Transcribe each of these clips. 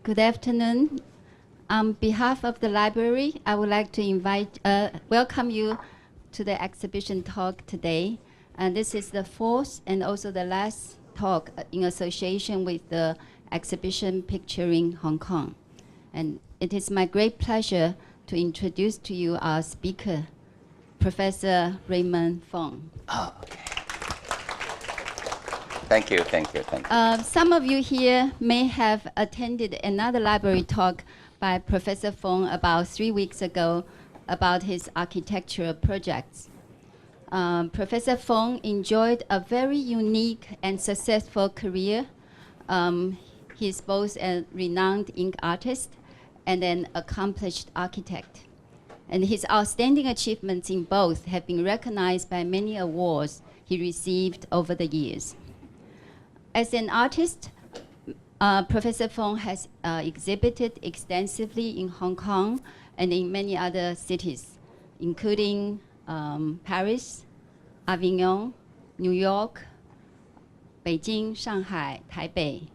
Good afternoon. On behalf of the library, I would like to welcome you to the exhibition talk today. And this is the fourth and also the last talk in association with the exhibition Picturing Hong Kong. And it is my great pleasure to introduce to you our speaker, Professor Raymond Fung. Oh, okay. Thank you. Some of you here may have attended another library talk by Professor Fung about 3 weeks ago about his architectural projects. Professor Fung enjoyed a very unique and successful career. He's both a renowned ink artist and an accomplished architect. And his outstanding achievements in both have been recognized by many awards he received over the years. As an artist, Professor Fung has exhibited extensively in Hong Kong and in many other cities, including Paris, Avignon, New York, Beijing, Shanghai, Taipei.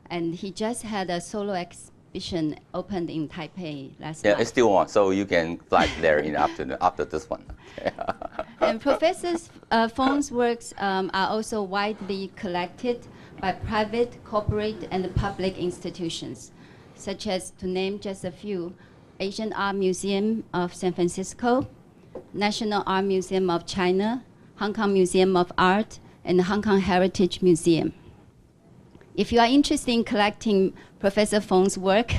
And he just had a solo exhibition opened in Taipei last night. Yeah, it's still on, so you can fly there in the afternoon after this one. And Professor Fung's works are also widely collected by private, corporate, and public institutions, such as, to name just a few, Asian Art Museum of San Francisco, National Art Museum of China, Hong Kong Museum of Art, and the Hong Kong Heritage Museum. If you are interested in collecting Professor Fung's work,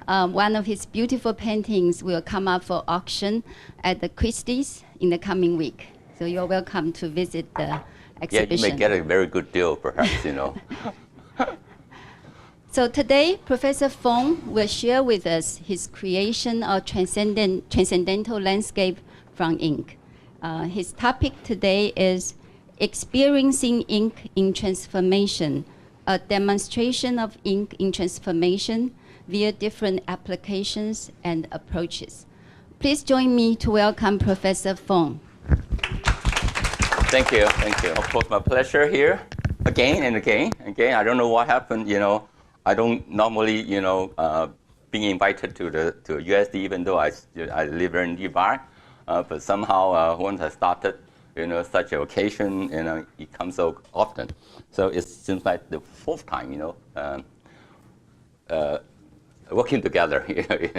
one of his beautiful paintings will come up for auction at the Christie's in the coming week. So you're welcome to visit the exhibition. Yeah, you may get a very good deal, perhaps, you know. So today, Professor Fung will share with us his creation of transcendental landscape from ink. His topic today is Experiencing Ink in Transformation, a demonstration of ink in transformation via different applications and approaches. Please join me to welcome Professor Fung. Thank you. Of course, my pleasure here again and again. I don't know what happened, you know. I don't normally, you know, being invited to USD, even though I live in Dubai. But somehow, once I started, you know, such an occasion, you know, it comes so often. So it seems like the fourth time, you know, working together,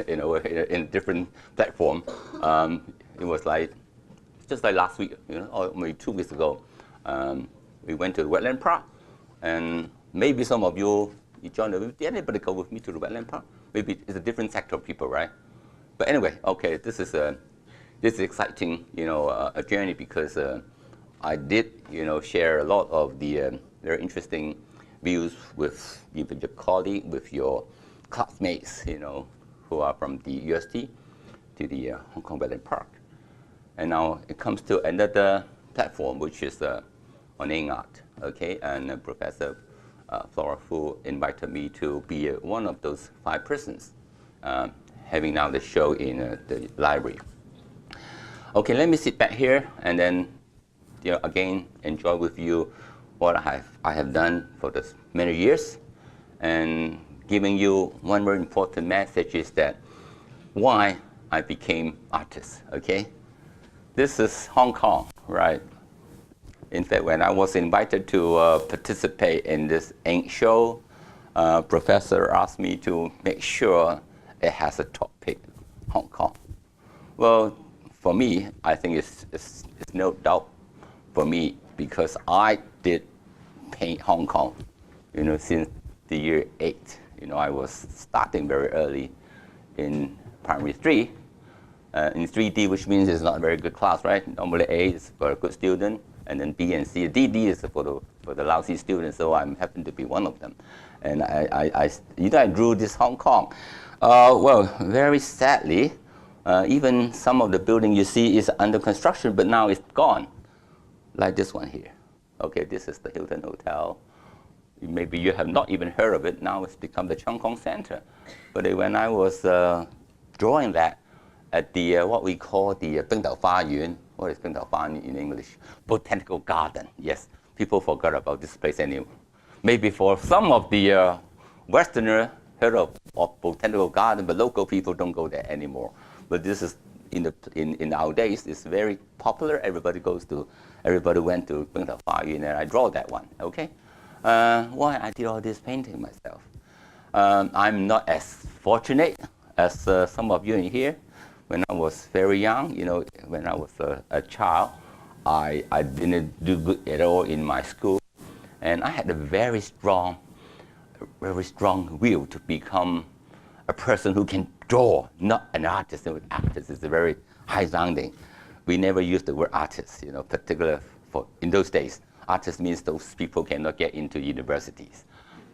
you know, in a different platform. It was like, just like last week, you know, or maybe 2 weeks ago, we went to the Wetland Park, and maybe some of you joined. Did anybody go with me to the Wetland Park? Maybe it's a different sector of people, right? But anyway, okay, this is exciting, you know, a journey because I did, you know, share a lot of the very interesting views with your colleague, with your classmates, you know, who are from the UST to the Hong Kong Wetland Park. And now it comes to another platform, which is on ink art, okay? And Professor Flora Fu invited me to be one of those 5 persons having now the show in the library. Okay, let me sit back here and then, you know, again, enjoy with you what I have done for this many years, and giving you one very important message is that why I became artist, okay? This is Hong Kong, right? In fact, when I was invited to participate in this ink show, professor asked me to make sure it has a topic, Hong Kong. Well, for me, I think it's no doubt for me because I did paint Hong Kong, you know, since the year 8. You know, I was starting very early in primary 3. In 3D, which means it's not a very good class, right? Normally A is for a good student, and then B and C. DD is for the lousy students, so I happen to be one of them. And I drew this Hong Kong. Well, very sadly, even some of the building you see is under construction, but now it's gone, like this one here. Okay, this is the Hilton Hotel. Maybe you have not even heard of it. Now it's become the Cheung Kong Center. But when I was drawing that, at the what we call the Bingdao Huayuan. What is Bingdao Huayuan in English? Botanical Garden. Yes, people forgot about this place anyway. Maybe for some of the Westerner heard of botanical garden, but local people don't go there anymore. But this is in our days, it's very popular. Everybody went to Leung Ka-yin, and I draw that one. Okay, why I did all this painting myself? I'm not as fortunate as some of you in here. When I was very young, when I was a child, I didn't do good at all in my school, and I had a very strong will to become a person who can draw, not an artist. Artist is a very high sounding. We never use the word artist, particular in those days. Artist means those people cannot get into universities.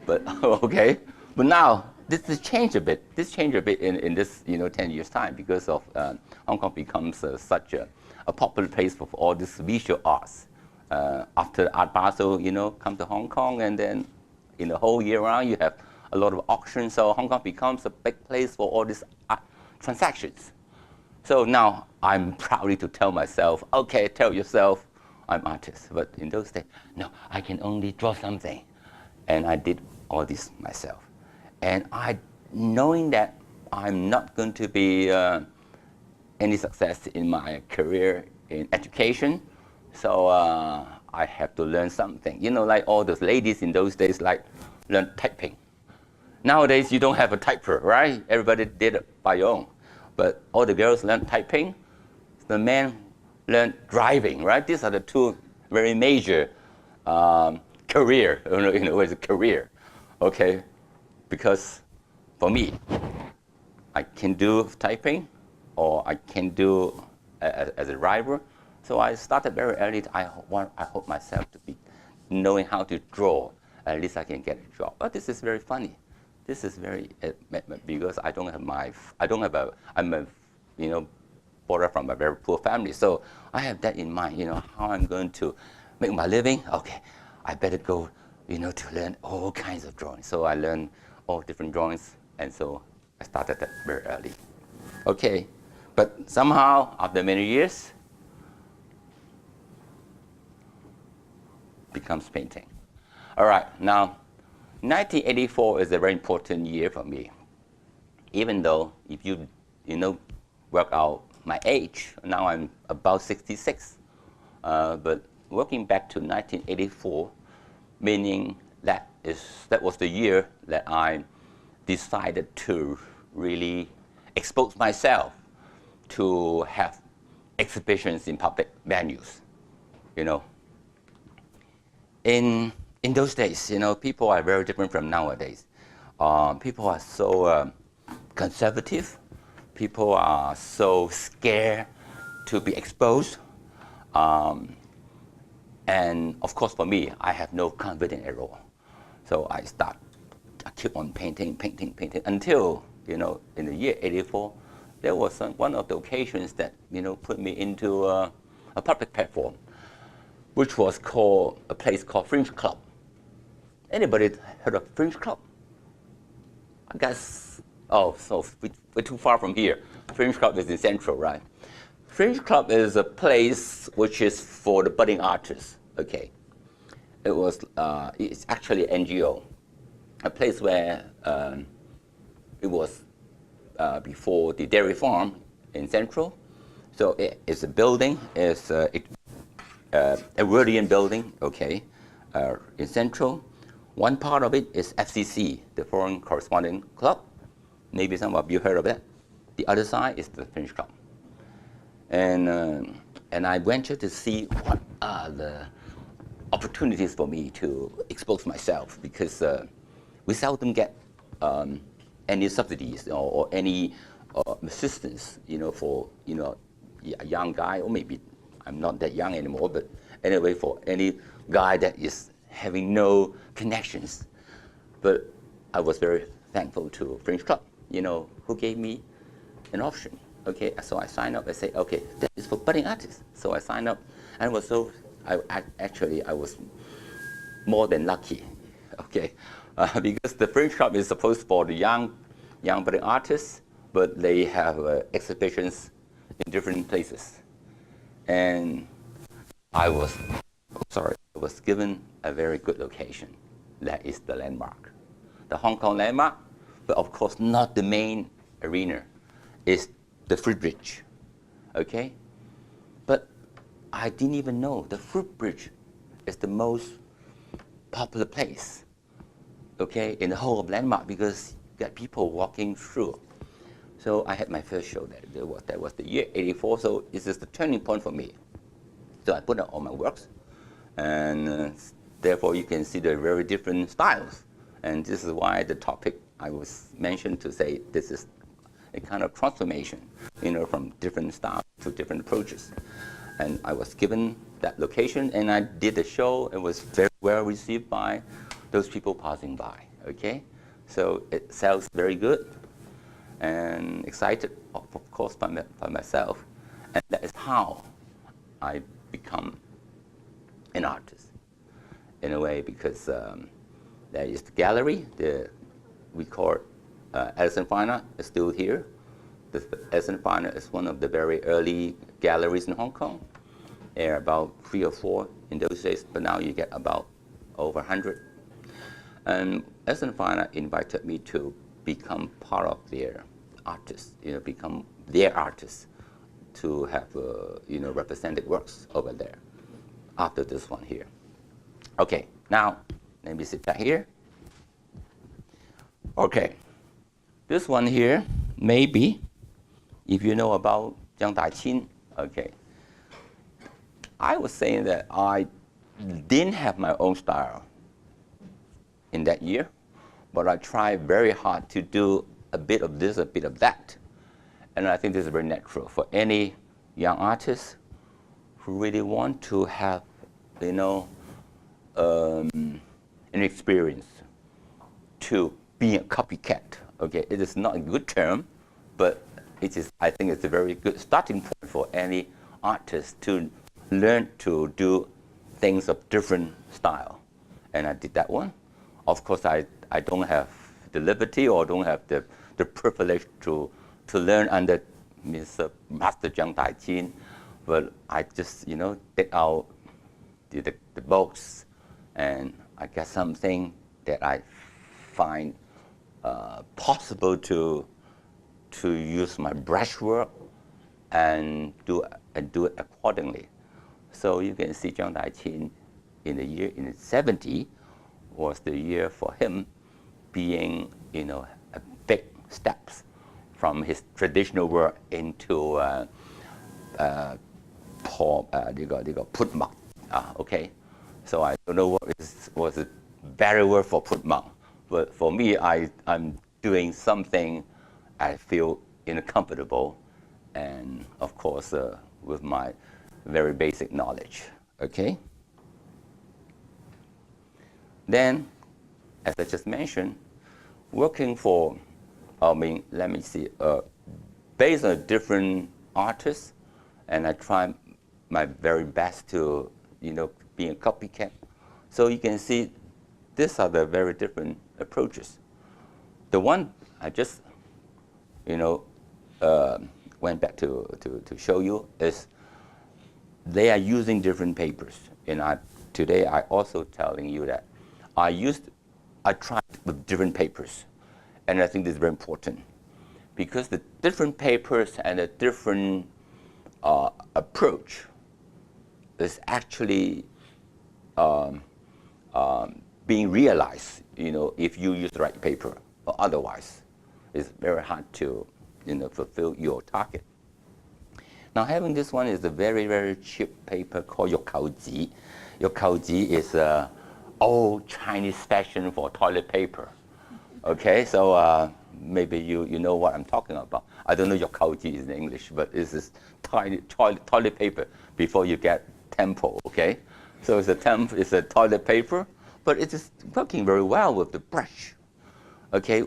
But okay, but now this has changed a bit. This changed a bit in this 10 years time because of Hong Kong becomes such a popular place for all this visual arts. After Art Basel, come to Hong Kong, and then in the whole year round you have a lot of auctions. So Hong Kong becomes a big place for all these art transactions. So now I'm proud to tell myself, okay, tell yourself I'm artist. But in those days, no, I can only draw something. And I did all this myself. And knowing that I'm not going to be any success in my career in education, so I have to learn something. Like all those ladies in those days, learn typing. Nowadays, you don't have a typer, right? Everybody did it by your own. But all the girls learn typing. The men learn driving, right? These are the two very major career, it's a career, okay? Because for me, I can do typing, or I can do as a driver. So I started very early. I hope myself to be knowing how to draw. At least I can get a job. But this is very funny. This is very because I'm brought up from a very poor family. So I have that in mind. How I'm going to make my living. Okay, I better go, to learn all kinds of drawings. So I learned all different drawings, and so I started that very early. Okay, but somehow after many years, becomes painting. All right, now 1984 is a very important year for me. Even though if you work out my age, now I'm about 66. But working back to 1984, meaning that was the year that I decided to really expose myself to have exhibitions in public venues. In those days, people are very different from nowadays. People are so conservative. People are so scared to be exposed. And of course, for me, I have no confidence at all. So I keep on painting until, in the year 84, there was one of the occasions that, put me into a public platform, which was a place called Fringe Club. Anybody heard of Fringe Club? I guess, so we're too far from here. Fringe Club is in Central, right? Fringe Club is a place which is for the budding artists, okay? It's actually an NGO, a place where it was before the dairy farm in Central. So it's a building, it's a Edwardian building, okay, in Central. One part of it is FCC, the Foreign Correspondent Club. Maybe some of you heard of that. The other side is the Fringe Club. And I ventured to see what are the opportunities for me to expose myself, because we seldom get any subsidies or any assistance, for a young guy, or maybe I'm not that young anymore, but anyway, for any guy that is having no connections. But I was very thankful to Fringe Club, who gave me an option. Okay, so I signed up. I say, okay, that is for budding artists. So I signed up, and I was more than lucky. Okay, because the Fringe Club is supposed for the young budding artists, but they have exhibitions in different places. And I was given a very good location. That is the landmark, the Hong Kong landmark, but of course not the main arena, is the footbridge, okay? But I didn't even know the footbridge is the most popular place, okay, in the whole of Landmark, because you got people walking through. So I had my first show there. That was the year '84. So this is the turning point for me. So I put out all my works, and therefore you can see the very different styles. And this is why the topic I was mentioned to say this is a kind of transformation, from different styles to different approaches. And I was given that location, and I did the show. It was very well received by those people passing by. Okay, so it sells very good, and excited, of course, by myself, and that is how I become an artist, in a way, because there is the gallery. We call it Edison Fine Art. It's still here. The Edison Fine Art is one of the very early galleries in Hong Kong. There are about 3 or 4 in those days, but now you get about over 100. And Edison Fine Art invited me to become part of their artists, become their artists, to have represented works over there after this one here. Okay, now let me sit back here. Okay, this one here, maybe, if you know about Jiang Dai-qin, okay. I was saying that I didn't have my own style in that year, but I tried very hard to do a bit of this, a bit of that. And I think this is very natural for any young artist who really want to have, an experience to be a copycat. Okay, it is not a good term, but it is. I think it's a very good starting point for any artist to learn to do things of different style. And I did that one. Of course, I don't have the liberty or don't have the privilege to learn under Mr. Master Jiang Dai-qin, but I just, take out the books, and I get something that I find possible to use my brushwork and do it accordingly. So you can see Jiang Dai-qin in the 70 was the year for him being, a big steps from his traditional work into put mark. Okay, so I don't know what was the very word for put mark, but for me, I'm doing something I feel comfortable, and of course with my very basic knowledge. Okay. Then, as I just mentioned, working for, let me see, based on different artists, and I try my very best to, be a copycat. So you can see, these are the very different approaches. The one I just, went back to show you is they are using different papers. And today I also telling you that I tried with different papers. And I think this is very important, because the different papers and the different approach is actually being realized, if you use the right paper, or otherwise it's very hard to, fulfill your target. Now, having this one is a very, very cheap paper called Yokaoji. Yokaoji is an old Chinese fashion for toilet paper. Okay, so maybe you know what I'm talking about. I don't know Yokaoji is in English, but it's this tiny toilet paper before you get tempo. Okay, so it's a toilet paper, but it is working very well with the brush. Okay,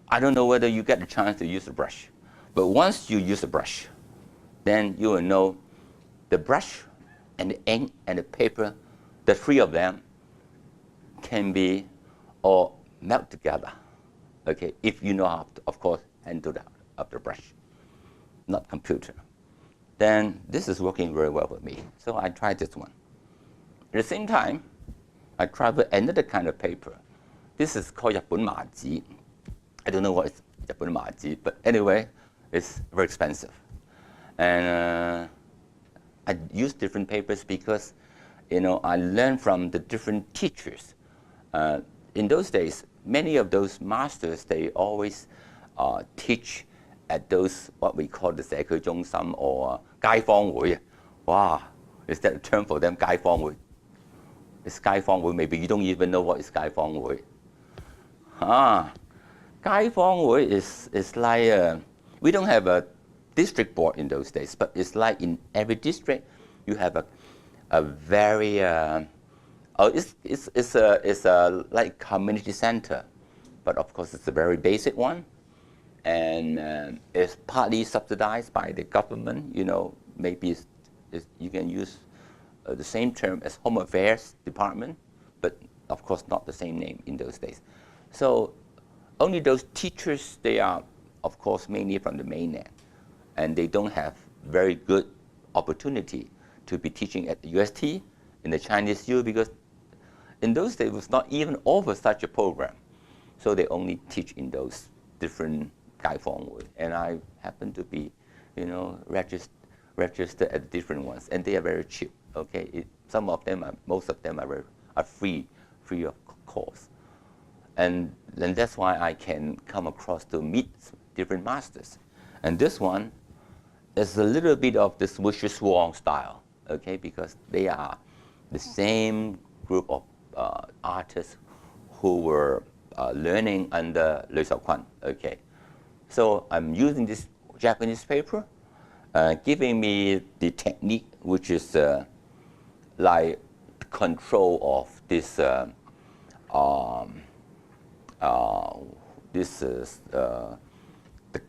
I don't know whether you get the chance to use the brush, but once you use the brush, then you will know the brush and the ink and the paper, the three of them can be all melt together. Okay, if you know how to, of course, handle that of the brush, not computer. Then this is working very well with me. So I tried this one. At the same time, I tried with another kind of paper. This is called 日本麻紙. I don't know what is Japanese maji, but anyway, it's very expensive. And I use different papers because, I learned from the different teachers. In those days, many of those masters, they always teach at those, what we call the 社區中心 or 街坊會. Wow, is that a term for them, 街坊會? It's 街坊會, maybe you don't even know what is 街坊會. 街坊會 is like, we don't have a district board in those days, but it's like in every district, you have a very, it's a like community center, but of course it's a very basic one, and it's partly subsidized by the government. Maybe you can use the same term as Home Affairs Department, but of course not the same name in those days. So only those teachers, they are of course mainly from the mainland, and they don't have very good opportunity to be teaching at the UST in the Chinese U, because in those days it was not even offer such a program. So they only teach in those different 街坊會, and I happen to be, registered at different ones, and they are very cheap. Okay, some of them, most of them are free of cost, and then that's why I can come across to meet different masters. And this one is a little bit of this Wish's Wong style, okay, because they are the same group of artists who were learning under Liu Shaoquan, okay. So I'm using this Japanese paper, giving me the technique, which is like control of this this is the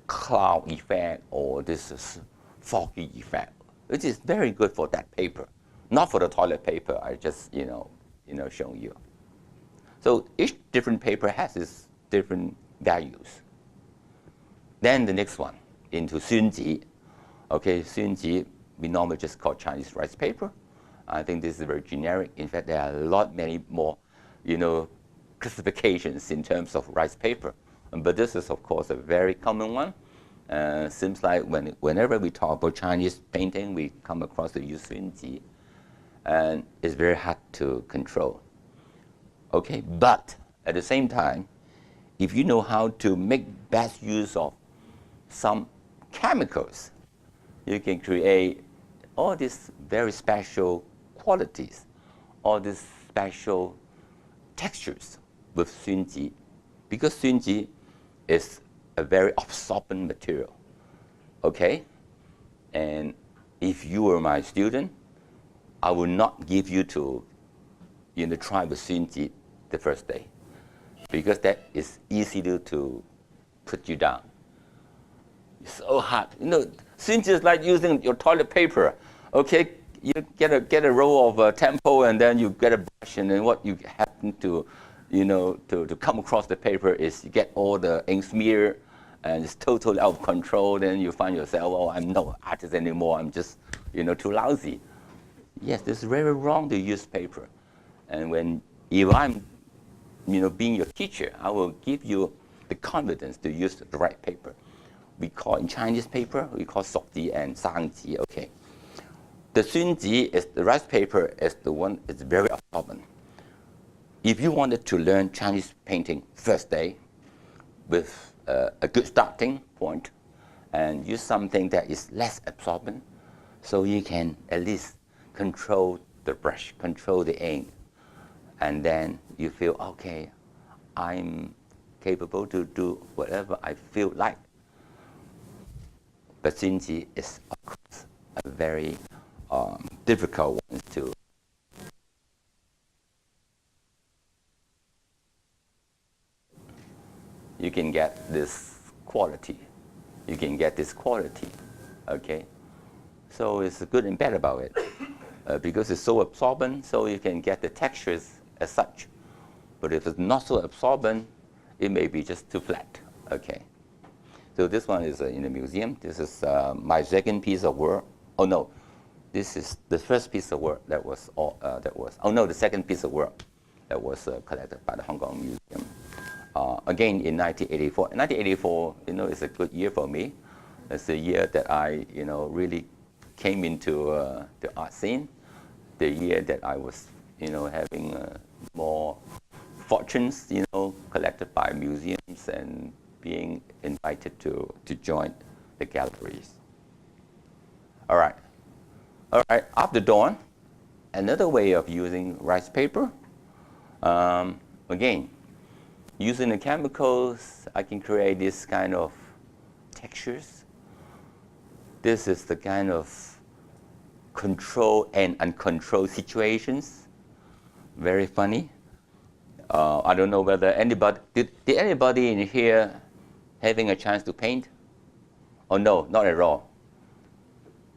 cloud effect, or this is foggy effect, which is very good for that paper, not for the toilet paper. I just showing you. So each different paper has its different values. Then the next one into Xunji. Okay, Xunji we normally just call Chinese rice paper. I think this is very generic. In fact, there are many more, classifications in terms of rice paper. But this is, of course, a very common one. Seems like whenever we talk about Chinese painting, we come across the use Xunji, and it's very hard to control. Okay, but at the same time, if you know how to make best use of some chemicals, you can create all these very special qualities, all these special textures with Xunji, because Xunji is a very absorbent material, okay? And if you were my student, I would not give you to try with Xunji the first day, because that is easy to put you down. It's so hard. Xunji is like using your toilet paper, okay? You get a roll of tempo, and then you get a brush, and then what you happen to come across the paper is you get all the ink smear, and it's totally out of control. Then you find yourself, oh, I'm no artist anymore. I'm just too lousy. Yes, this is very wrong to use paper. And if I'm being your teacher, I will give you the confidence to use the right paper. We call in Chinese paper, we call Sokji and Sangji, okay. The Xunji is the rice paper, is the one it's very absorbent. If you wanted to learn Chinese painting first day with a good starting point, and use something that is less absorbent, so you can at least control the brush, control the ink, and then you feel, okay, I'm capable to do whatever I feel like. But Xunji is, of course, a very difficult one to. You can get this quality. You can get this quality, okay? So it's good and bad about it. Because it's so absorbent, so you can get the textures as such. But if it's not so absorbent, it may be just too flat, okay? So this one is in the museum. This is my second piece of work. Oh no, this is the first piece of work that was, the second piece of work that was collected by the Hong Kong Museum. again in 1984. 1984, is a good year for me. It's the year that I, really came into the art scene. The year that I was, having more fortunes, collected by museums and being invited to join the galleries. All right. After dawn, another way of using rice paper. Again, using the chemicals, I can create this kind of textures. This is the kind of control and uncontrolled situations. Very funny. I don't know whether anybody, did anybody in here having a chance to paint? Oh no, not at all.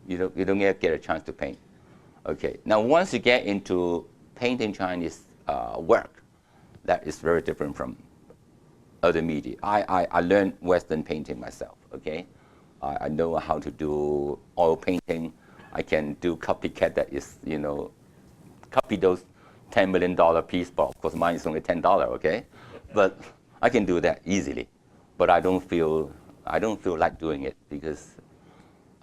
You don't get a chance to paint. Okay, now once you get into painting Chinese work, that is very different from other media. I learned Western painting myself, okay? I know how to do oil painting. I can do copycat that is, copy those $10 million piece, but of course mine is only $10, okay? But I can do that easily. But I don't feel like doing it because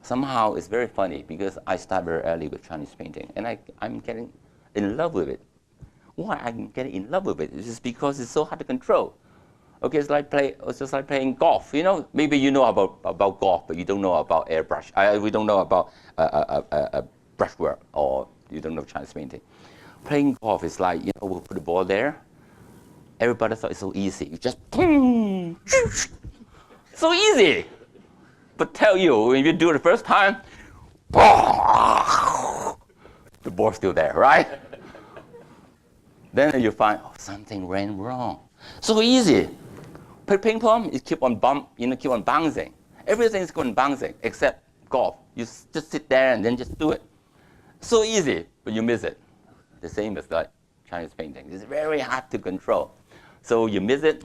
somehow it's very funny because I started very early with Chinese painting and I'm getting in love with it. Why I'm getting in love with it is just because it's so hard to control. Okay, it's just like playing golf. Maybe you know about golf, but you don't know about airbrush. We don't know about brushwork, or you don't know Chinese painting. Playing golf is like, we'll put the ball there. Everybody thought it's so easy. You just, so easy. But tell you, when you do it the first time, the ball's still there, right? Then you find, something went wrong. So easy. Play ping pong, it keep on bouncing. Everything's going bouncing except golf. You just sit there and then just do it. So easy, but you miss it. The same as like Chinese painting. It's very hard to control. So you miss it.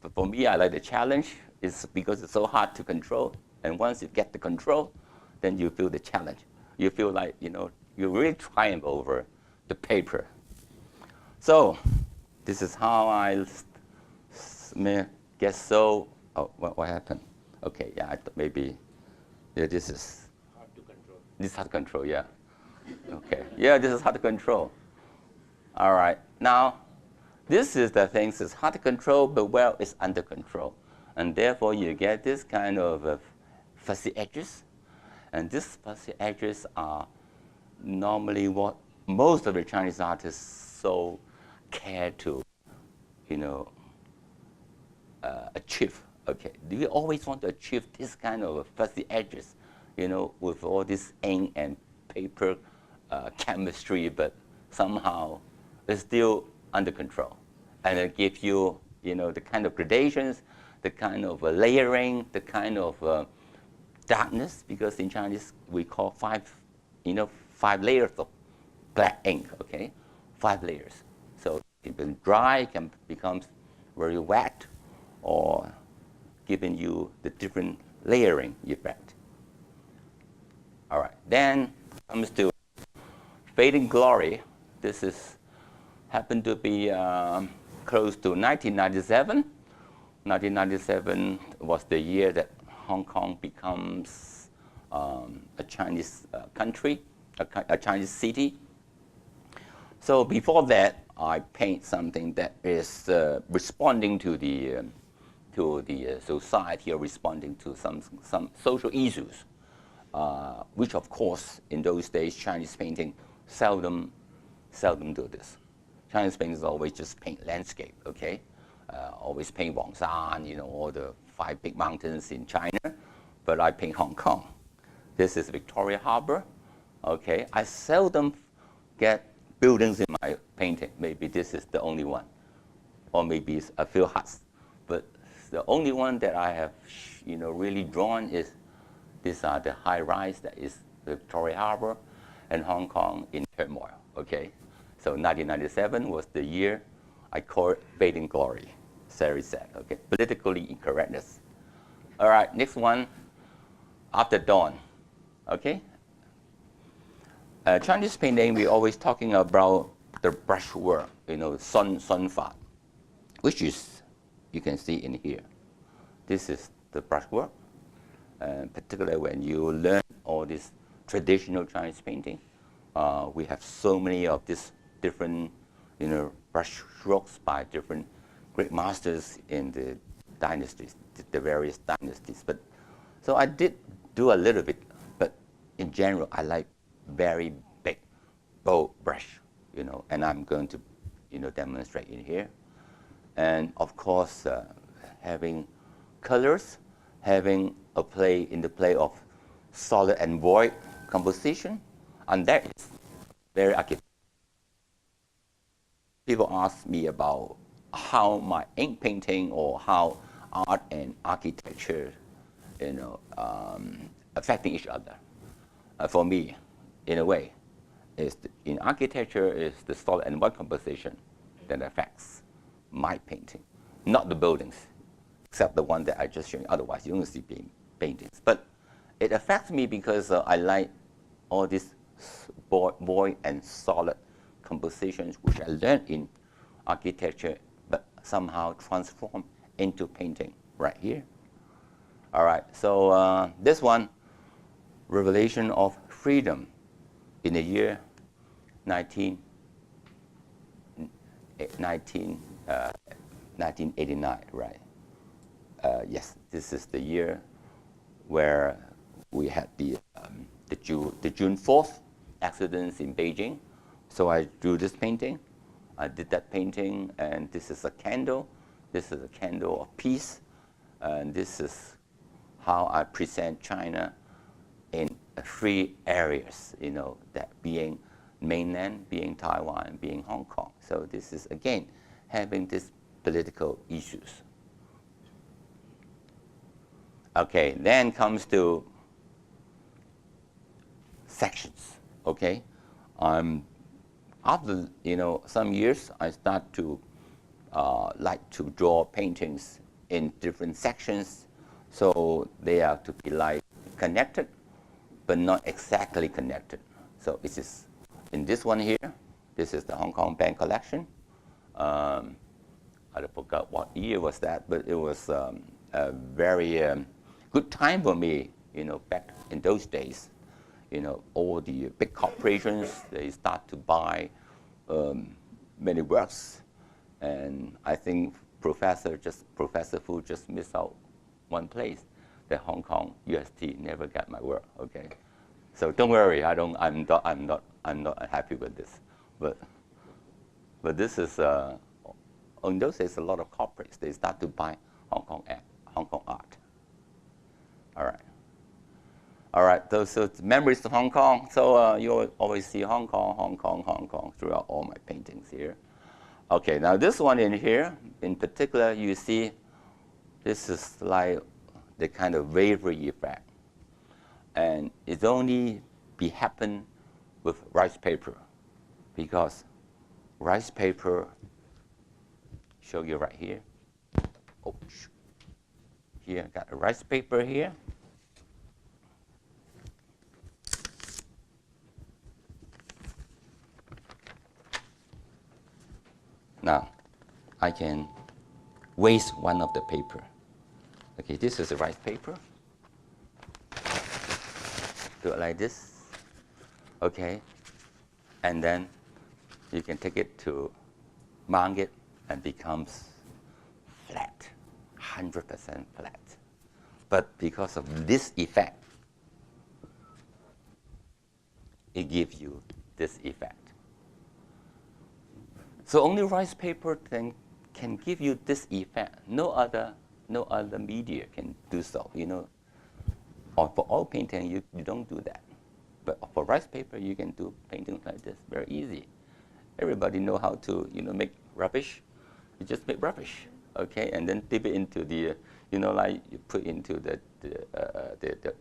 But for me, I like the challenge. It's because it's so hard to control. And once you get the control, then you feel the challenge. You feel like, you really triumph over the paper. So this is how I get so, what happened? Okay, yeah, I thought maybe, this is hard to control. This is hard to control, yeah. Okay, yeah, this is hard to control. All right, now, this is the thing that's hard to control, but well, it's under control. And therefore, you get this kind of fuzzy edges. And these fuzzy edges are normally what most of the Chinese artists so care to, achieve. Okay, do you always want to achieve this kind of fuzzy edges, with all this ink and paper chemistry, but somehow it's still under control, and it gives you, the kind of gradations, the kind of layering, the kind of darkness, because in Chinese we call 5 layers of black ink. Okay, 5 layers. So it can dry, it can become very wet, or giving you the different layering effect. All right, then comes to Fading Glory. This is happened to be close to 1997. 1997 was the year that Hong Kong becomes a Chinese country, a Chinese city. So before that, I paint something that is responding to the society, or responding to some social issues, which of course in those days Chinese painting seldom do this. Chinese painters always just paint landscape, okay? Always paint Wangshan, all the 5 big mountains in China, but I paint Hong Kong. This is Victoria Harbor, okay? I seldom get buildings in my painting. Maybe this is the only one, or maybe it's a few huts. But the only one that I have, really drawn is, these are the high-rise that is Victoria Harbor and Hong Kong in turmoil, okay? So 1997 was the year I call it Fading Glory. Very sad, okay? Politically incorrectness. All right, next one, After Dawn, okay? Chinese painting, we're always talking about the brushwork, sun fa, which is you can see in here. This is the brushwork, particularly when you learn all this traditional Chinese painting. We have so many of these different, brush strokes by different great masters in the dynasties, the various dynasties. But so I did do a little bit, but in general, I like very big, bold brush, and I'm going to, demonstrate in here. And of course, having colors, having a play in the play of solid and void composition, and that is very architectural. People ask me about how my ink painting or how art and architecture, affecting each other. For me, in a way, in architecture is the solid and void composition that affects my painting, not the buildings, except the one that I just showed you. Otherwise, you don't see paintings. But it affects me because I like all these void and solid compositions, which I learned in architecture, but somehow transform into painting right here. All right, so this one, Revelation of Freedom, in the year 1989, right? Yes, this is the year where we had the June 4th accidents in Beijing. So I drew this painting. I did that painting, and this is a candle. This is a candle of peace, and this is how I present China in 3 areas, that being mainland, being Taiwan, being Hong Kong. So this is, again, having these political issues. Okay, then comes to sections, okay? After, some years, I start to like to draw paintings in different sections, so they are to be like connected, but not exactly connected. So this is, in this one here, this is the Hong Kong Bank collection. I forgot what year was that, but it was a very good time for me, back in those days. All the big corporations, they start to buy many works. And I think Professor Fu just missed out one place, that Hong Kong UST never got my work. Okay, so don't worry, I'm not unhappy with this, but this is in those days a lot of corporates, they start to buy Hong Kong art. All right. So memories of Hong Kong. So you always see Hong Kong throughout all my paintings here. Okay, now this one in here, in particular, you see this is like the kind of wavery effect. And it only happen with rice paper, because rice paper, show you right here. Oh, here, I got a rice paper here. Now, I can waste one of the paper. Okay, this is a rice paper. Do it like this. Okay, and then you can take it to mount it and becomes flat, 100% flat. But because of this effect, it gives you this effect. So only rice paper can give you this effect. No other media can do so. Or for oil painting, you don't do that. But for rice paper, you can do paintings like this, very easy. Everybody know how to make rubbish. You just make rubbish, okay, and then dip it into the like you put into the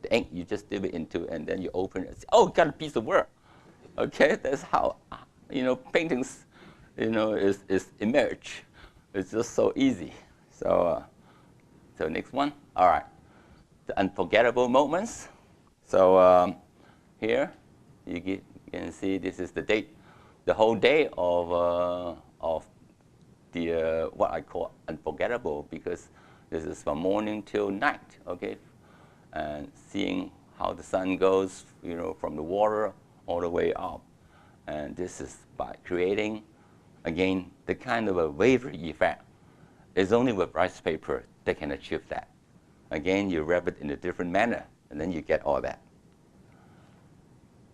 ink. You just dip it into, and then you open it. Oh, got a piece of work. Okay, that's how paintings. Is emerge. It's just so easy. So next one. All right, the unforgettable moments. So here you can see this is the date, the whole day of the what I call unforgettable, because this is from morning till night, okay, and seeing how the sun goes, you know, from the water all the way up, and this is by creating, again, the kind of a wavy effect. It's only with rice paper that can achieve that. Again, you wrap it in a different manner, and then you get all that.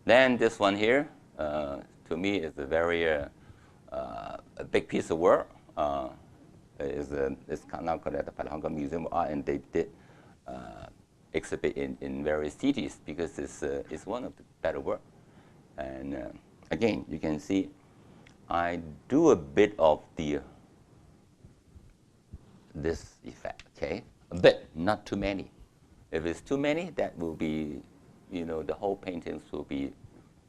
Then this one here, to me, is a very a big piece of work. It's now collected by the Hong Kong Museum of Art, and they did exhibit in various cities because it's one of the better work. And again, you can see I do a bit of this effect, okay? A bit, not too many. If it's too many, that will be, you know, the whole paintings will be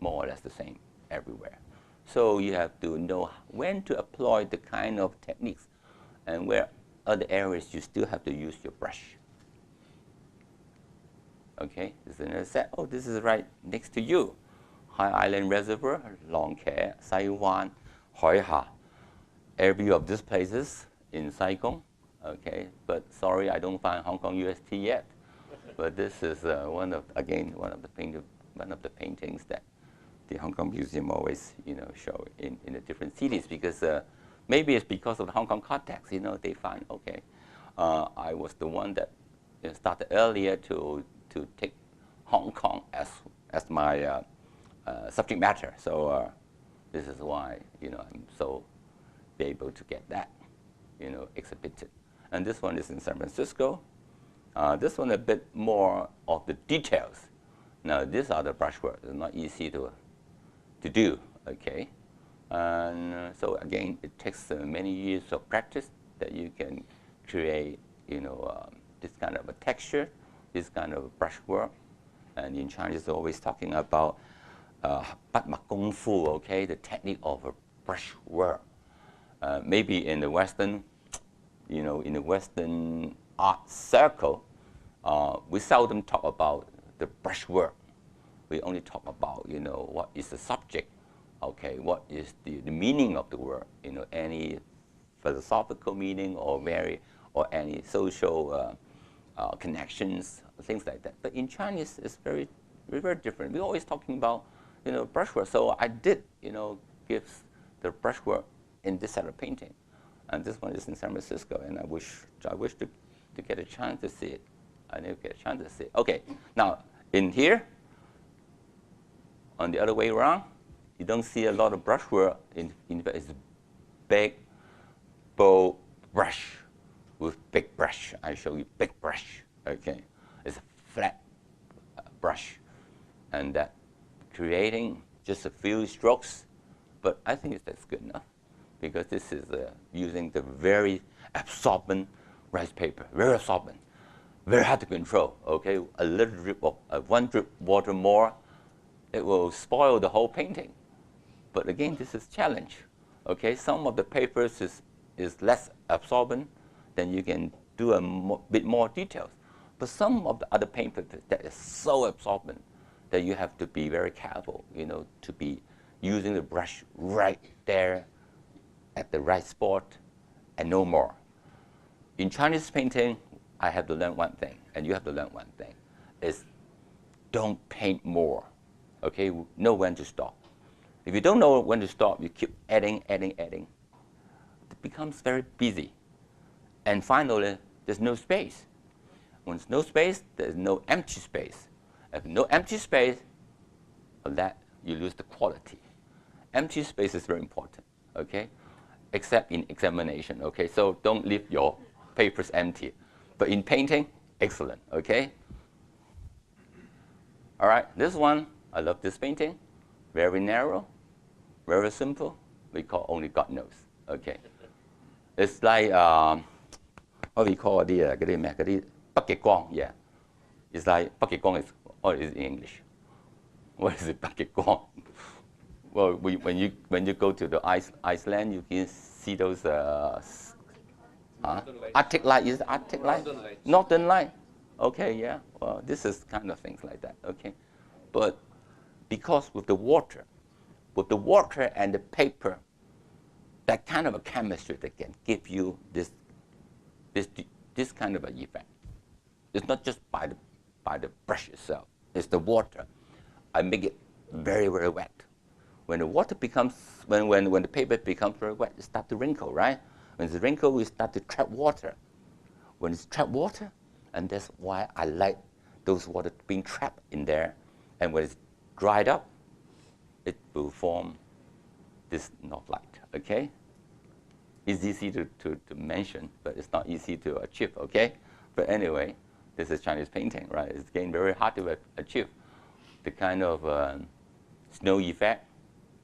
more or less the same everywhere. So you have to know when to apply the kind of techniques, and where other areas you still have to use your brush. Okay, this is another set. Oh, this is right next to you. High Island Reservoir, Leung Ka-yin, Saiwan, Hoi Ha. Every of these places in Saigon. Okay, but sorry, I don't find Hong Kong UST yet. But this is one of the paintings that the Hong Kong Museum always, you know, show in the different cities, because maybe it's because of the Hong Kong context. You know, they find, okay, I was the one that, you know, started earlier to take Hong Kong as my subject matter. So this is why, you know, I'm so be able to get that, you know, exhibited. And this one is in San Francisco. This one a bit more of the details. Now these are the brushwork. It's not easy to do. Okay, and so again, it takes many years of practice that you can create, you know, this kind of a texture, this kind of brushwork. And in Chinese, always talking about 筆墨功夫, okay, the technique of a brushwork. Maybe in the Western, you know, in the Western art circle, we seldom talk about the brushwork. We only talk about, you know, what is the subject, okay, what is the meaning of the work, you know, any philosophical meaning or any social connections, things like that. But in Chinese, it's very, very different. We're always talking about, you know, brushwork. So I did, you know, give the brushwork in this set of painting. And this one is in San Francisco, and I wish to get a chance to see it. I never get a chance to see it. Okay, now in here, on the other way around, you don't see a lot of brushwork. In fact, it's big, bold brush with big brush. I show you big brush. Okay, it's a flat brush, and that creating just a few strokes. But I think that's good enough, because this is using the very absorbent rice paper, very absorbent, very hard to control. Okay, a little drip of one drip water more, it will spoil the whole painting. But again, this is challenge. Okay, some of the papers is less absorbent, then you can do a bit more details. But some of the other papers that is so absorbent that you have to be very careful, you know, to be using the brush right there at the right spot and no more. In Chinese painting, I have to learn one thing, and you have to learn one thing, is don't paint more. Okay, know when to stop. If you don't know when to stop, you keep adding. It becomes very busy. And finally, there's no space. When there's no space, there's no empty space. If no empty space, that you lose the quality. Empty space is very important, okay? Except in examination, okay? So don't leave your papers empty. But in painting, excellent, okay? All right, this one, I love this painting. Very narrow, very simple. We call only God knows, okay? It's like, what we call the 北極光, yeah. It's like 北極光is, what is it in English? What is it, 北極光? Well, when you go to the Iceland, you can see those Arctic light. Is it Arctic light? Northern light. Okay, yeah. Well, this is kind of things like that. Okay, but because with the water and the paper, that kind of a chemistry that can give you this kind of an effect. It's not just by the brush itself. It's the water. I make it very, very wet. When the water becomes, when the paper becomes very wet, it starts to wrinkle, right? When it's wrinkle, we start to trap water. When it's trapped water, and that's why I like those water being trapped in there. And when it's dried up, it will form this north light, okay? It's easy to mention, but it's not easy to achieve, okay? But anyway, this is Chinese painting, right? It's getting very hard to achieve. The kind of snow effect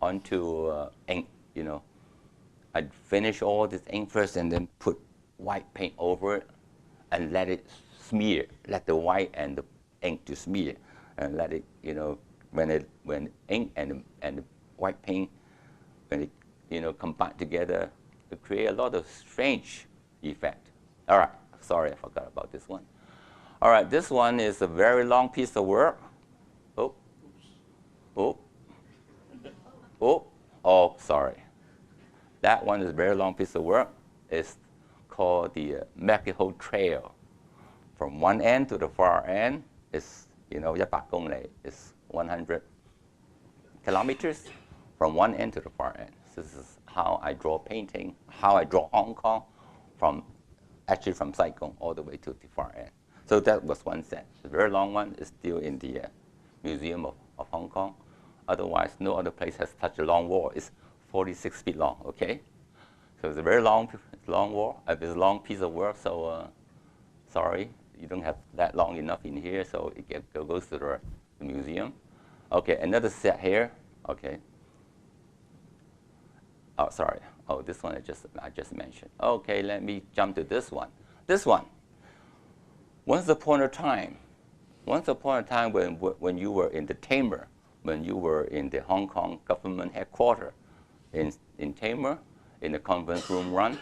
onto ink, you know. I'd finish all this ink first and then put white paint over it and let it smear, let the white and the ink to smear, and let it, you know, when ink and the white paint, when it, you know, combine together, it create a lot of strange effect. All right, sorry, I forgot about this one. All right, this one is a very long piece of work. Oh, sorry. That one is a very long piece of work. It's called the Mexico Trail. From one end to the far end is, you know, 100公里 is 100 kilometers from one end to the far end. So this is how I draw painting, how I draw Hong Kong actually from Saigon all the way to the far end. So that was one set. The very long one is still in the Museum of Hong Kong. Otherwise, no other place has such a long wall. It's 46 feet long, okay? So it's a very long wall. It's a long piece of work, so sorry, you don't have that long enough in here, so it goes to the museum. Okay, another set here, okay. Oh, sorry. Oh, this one I just mentioned. Okay, let me jump to this one. This one. Once upon a time when you were in the Tamer, when you were in the Hong Kong government headquarters in Tamer, in the conference room run,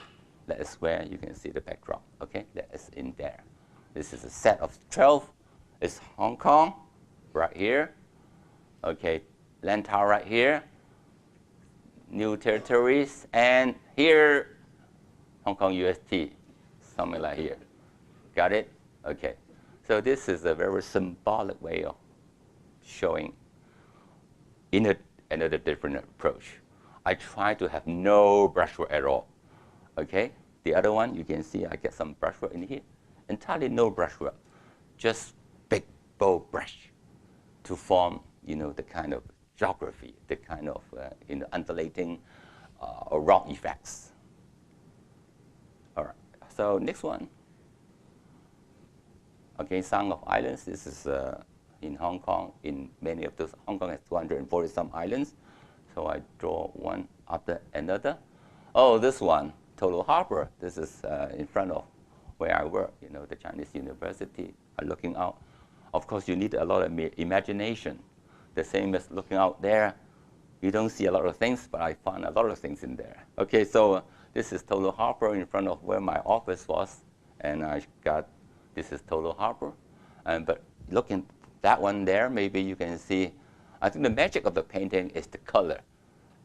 that is where you can see the backdrop. Okay, that is in there. This is a set of 12. It's Hong Kong right here. Okay, Lantau right here. New territories, and here, Hong Kong UST, something like here. Got it? Okay. So this is a very symbolic way of showing another different approach. I try to have no brushwork at all. Okay? The other one, you can see I get some brushwork in here. Entirely no brushwork. Just big, bold brush to form, you know, the kind of geography, the kind of undulating rock effects. All right. So next one. Okay, Song of Islands. This is in Hong Kong. In many of those, Hong Kong has 240 some islands. So I draw one after another. Oh, this one, Total Harbor. This is in front of where I work. You know, the Chinese University are looking out. Of course, you need a lot of imagination. The same as looking out there. You don't see a lot of things, but I found a lot of things in there. Okay, so this is Total Harbor in front of where my office was, and I got, this is Total Harbor. But looking that one there, maybe you can see, I think the magic of the painting is the color,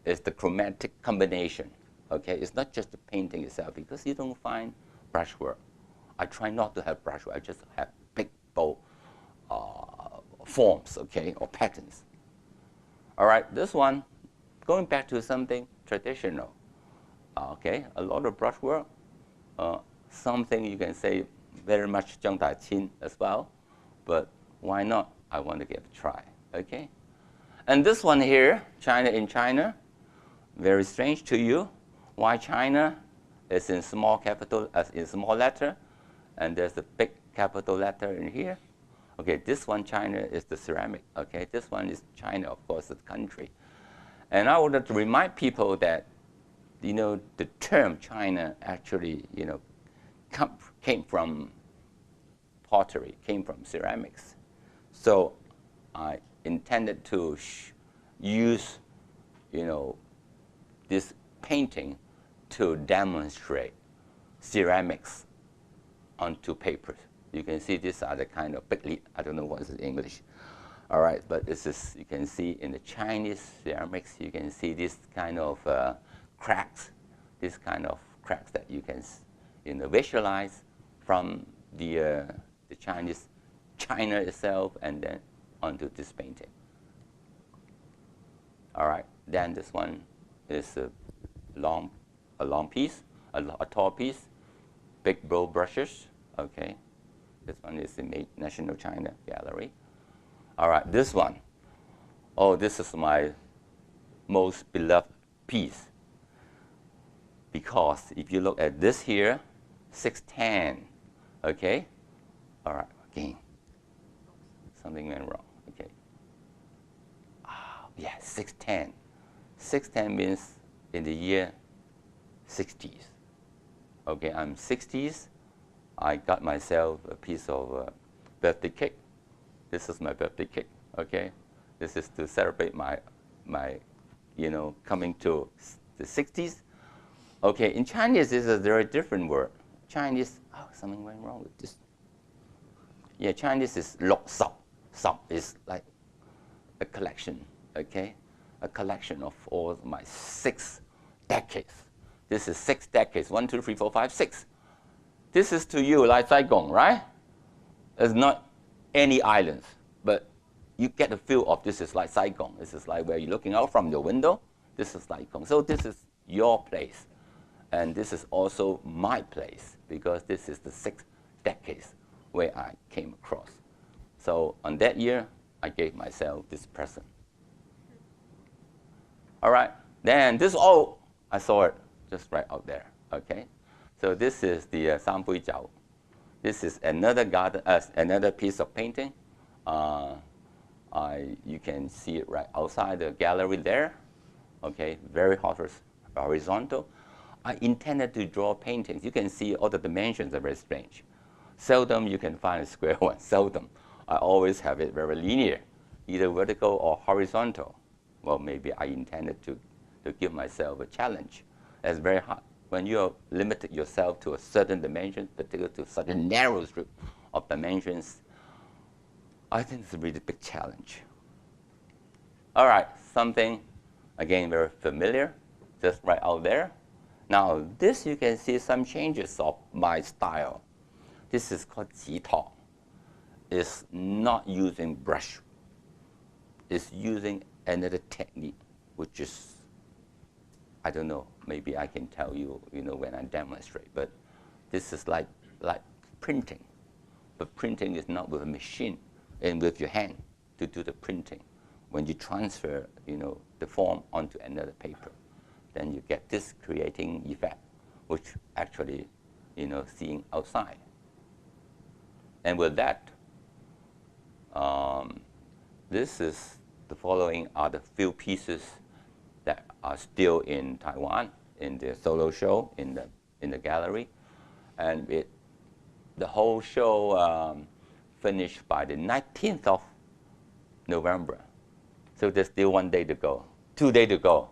is the chromatic combination. Okay, it's not just the painting itself, because you don't find brushwork. I try not to have brushwork. I just have big, bold forms, okay, or patterns. All right, this one, going back to something traditional. Okay, a lot of brushwork. Something you can say very much Zhang Daqin as well, but why not? I want to give it a try. Okay, and this one here, China in China, very strange to you. Why China is in small capital, as in small letter, and there's a big capital letter in here. Okay, this one, China, is the ceramic. Okay, this one is China, of course, the country. And I wanted to remind people that, you know, the term China actually, you know, came from pottery, came from ceramics. So I intended to use, you know, this painting to demonstrate ceramics onto papers. You can see these are the kind of big lead. I don't know what is in English. All right, but this is, you can see in the Chinese ceramics, you can see this kind of cracks this kind of cracks that you can visualize from the Chinese China itself and then onto this painting. All right, then this one is a long piece, a tall piece, big bold brushes. Okay, this one is the National China Gallery. All right, this one. Oh, this is my most beloved piece. Because if you look at this here, 610, okay? All right, again, something went wrong, okay. Yeah, 610. 610 means in the year 60s. Okay, I'm 60s. I got myself a piece of birthday cake. This is my birthday cake, okay? This is to celebrate my coming to the 60s. Okay, in Chinese, this is a very different word. Chinese, something went wrong with this. Yeah, Chinese is lok sao. Sao is like a collection, okay? A collection of all my 6 decades. This is 6 decades, 1, 2, 3, 4, 5, 6. This is to you like Saigon, right? It's not any islands, but you get a feel of this is like Saigon. This is like where you're looking out from your window. This is Saigon. So this is your place. And this is also my place because this is the 6 decades where I came across. So on that year, I gave myself this present. All right, then this, I saw it just right out there, okay? So this is the San Pui Jiao. This is another another piece of painting. You can see it right outside the gallery there, okay? Very horizontal. I intended to draw paintings. You can see all the dimensions are very strange. Seldom you can find a square one, seldom. I always have it very linear, either vertical or horizontal. Well, maybe I intended to give myself a challenge. That's very hard. When you limit yourself to a certain dimension, particularly to such a narrow strip of dimensions, I think it's a really big challenge. All right, something, again, very familiar, just right out there. Now, this you can see some changes of my style. This is called jitao. It's not using brush. It's using another technique, which is, I don't know, maybe I can tell you, when I demonstrate, but this is like printing. But printing is not with a machine and with your hand to do the printing. When you transfer, the form onto another paper, then you get this creating effect, which actually, seeing outside. And with that, this is the following are the few pieces that are still in Taiwan in the solo show in the gallery, and the whole show finished by the 19th of November. So there's still 1 day to go, 2 days to go.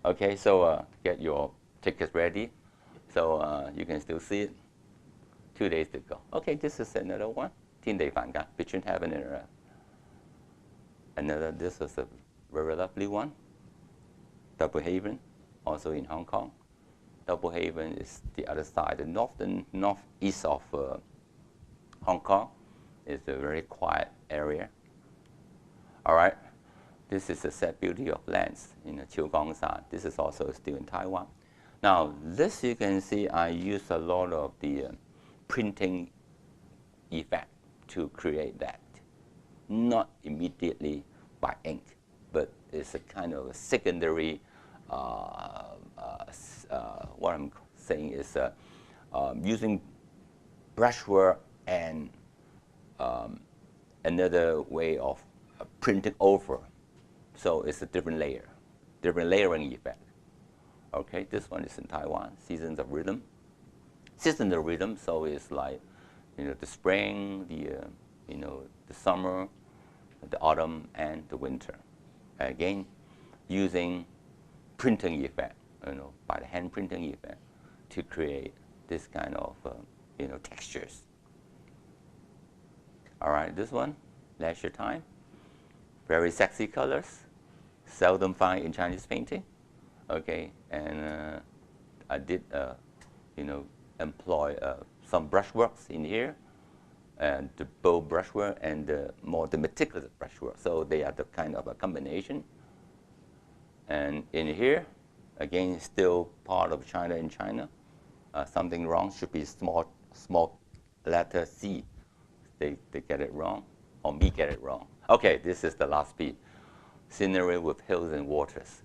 Okay, so get your tickets ready, so you can still see it. 2 days to go. Okay, this is another one. 天地凡間 between heaven and earth. Another, this is a very lovely one. Double Haven, also in Hong Kong. Double Haven is the other side, the northeast of Hong Kong. It's a very quiet area. All right, this is the set beauty of lands in the Chiu Gong Shan. This is also still in Taiwan. Now, this you can see I use a lot of the printing effect to create that. Not immediately by ink, but it's a kind of a secondary, what I'm saying is using brushwork and another way of printing over. So it's a different layer, different layering effect. Okay, this one is in Taiwan, Seasons of Rhythm. Seasons of Rhythm, so it's like, the spring, the summer, the autumn, and the winter. Again, using printing effect, by the hand printing effect, to create this kind of, textures. All right, this one, Leisure Time. Very sexy colors, seldom found in Chinese painting. Okay, and I did, employ some brushworks in here, and the bold brushwork and the meticulous brushwork. So they are the kind of a combination. And in here, again, still part of China in China. Something wrong should be small letter C. They get it wrong, or me get it wrong. Okay, this is the last piece. Scenery with hills and waters.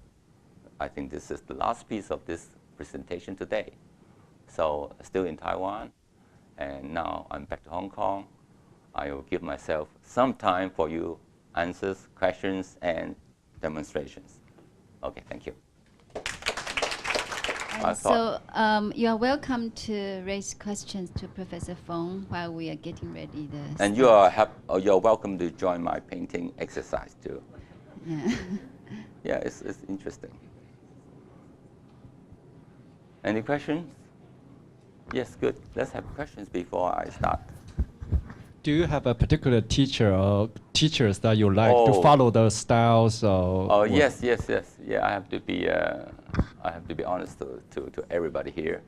I think this is the last piece of this presentation today. So still in Taiwan, and now I'm back to Hong Kong. I will give myself some time for you answers, questions, and demonstrations. Okay, thank you. So you are welcome to raise questions to Professor Fung while we are getting ready. And you are welcome to join my painting exercise too. Yeah. Yeah, it's interesting. Any questions? Yes, good. Let's have questions before I start. Do you have a particular teacher or teachers that you like to follow the styles? Or yes. Yeah, I have to be honest to everybody here.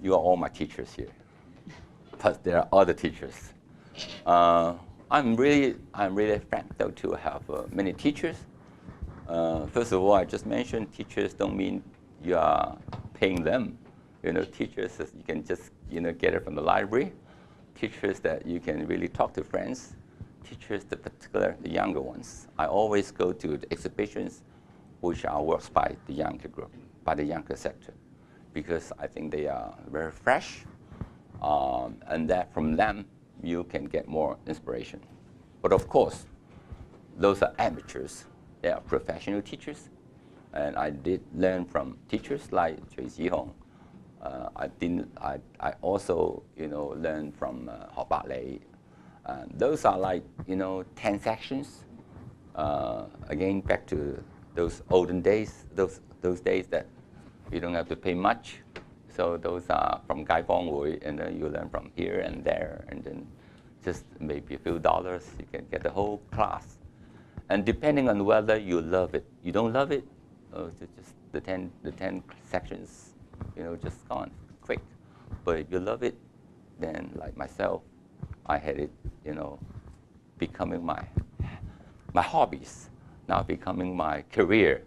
You are all my teachers here, but there are other teachers. I'm really thankful to have many teachers. First of all, I just mentioned teachers don't mean you are paying them. Teachers you can just get it from the library. Teachers that you can really talk to friends. Teachers, the younger ones. I always go to the exhibitions which are works by the younger group, by the younger sector, because I think they are very fresh, and that from them you can get more inspiration. But of course, those are amateurs. They are professional teachers, and I did learn from teachers like Chui Ji-hong. I also learned from Hau Kwei Wong. Those are like 10 sections. Again, back to those olden days, those days that you don't have to pay much. So those are from Gai Fong Wui, and then you learn from here and there, and then just maybe a few dollars, you can get the whole class. And depending on whether you love it, you don't love it, just the 10 sections, just gone quick. But if you love it, then like myself, I had it, becoming my hobbies, now becoming my career,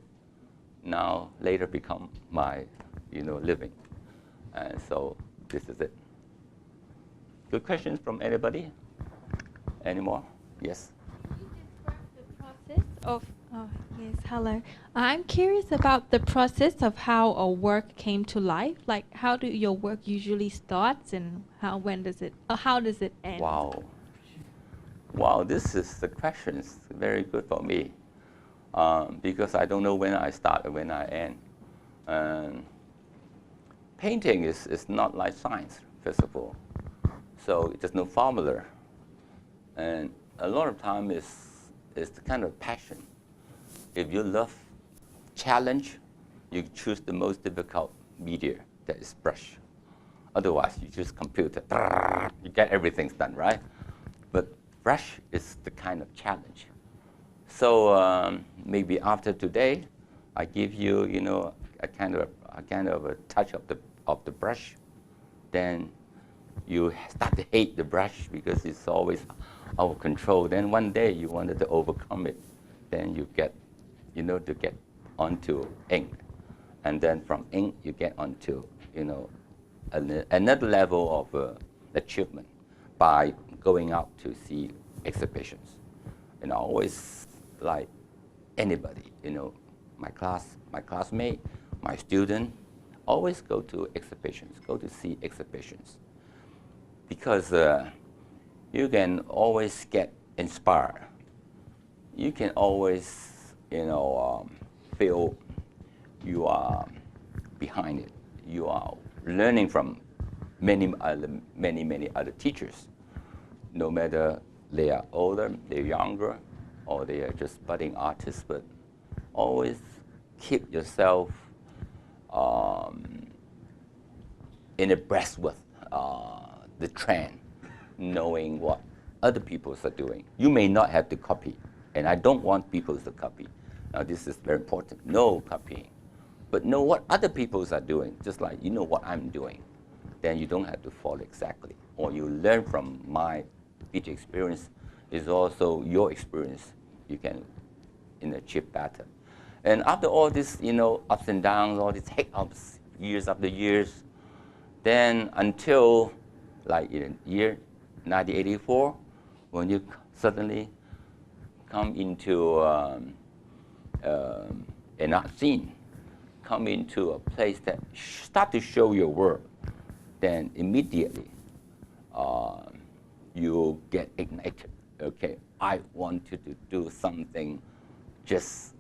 now later become my, living. And so this is it. Good questions from anybody? Any more? Yes. Yes, hello. I'm curious about the process of how a work came to life. Like, how do your work usually starts, and how does it end? Wow, this is the question is very good for me, because I don't know when I start or when I end. Painting is not like science, first of all. So there's no formula. And a lot of time is the kind of passion. If you love challenge, you choose the most difficult media, that is brush. Otherwise, you choose computer. You get everything done, right? But brush is the kind of challenge. So maybe after today, I give you, a kind of a touch of the brush. Then you start to hate the brush because it's always out of control. Then one day you wanted to overcome it. Then you get, to get onto ink. And then from ink, you get onto, another level of achievement by going out to see exhibitions. And I always, like anybody, my classmate, my student, always go to exhibitions, go to see exhibitions. Because you can always get inspired. You can always, feel you are behind it. You are learning from many other teachers, no matter they are older, they're younger, or they are just budding artists. But always keep yourself in abreast with the trend, knowing what other people are doing. You may not have to copy, and I don't want people to copy. Now, this is very important. No copying. but know what other people are doing, just like you know what I'm doing, then you don't have to follow exactly. Or you learn from my teaching experience is also your experience. You can achieve better. And after all this, ups and downs, all these hiccups, years after years, then until like in year 1984, when you suddenly come into an art scene, come into a place that start to show your work, then immediately you get ignited. Okay, I wanted to do something just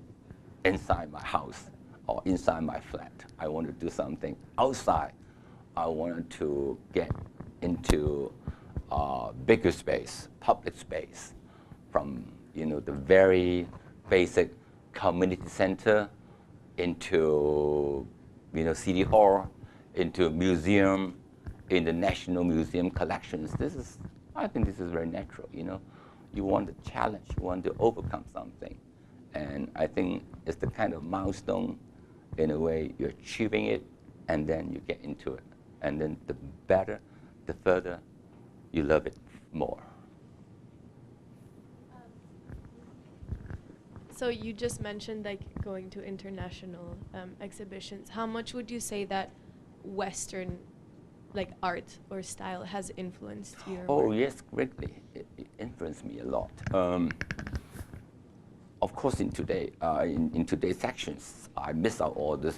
inside my house or inside my flat. I want to do something outside. I wanted to get into bigger space, public space, from the very basic community center into City Hall, into museum, in the National Museum collections. I think this is very natural. You want to challenge, you want to overcome something, and I think it's the kind of milestone. In a way, you're achieving it, and then you get into it, and then the better, the further, you love it more. So you just mentioned like going to international exhibitions. How much would you say that Western like art or style has influenced your Oh work? yes, greatly. It influenced me a lot. Of course, in today's sections, I miss out all this,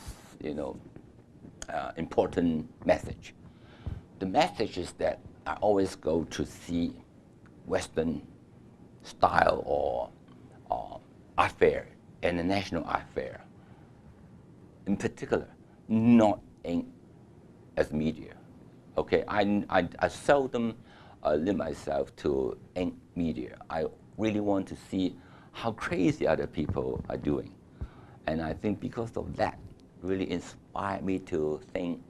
important message. The message is that I always go to see Western style or art fair, international art fair. In particular, not as media. Okay, I seldom limit myself to ink media. I really want to see how crazy other people are doing. And I think because of that, really inspired me to think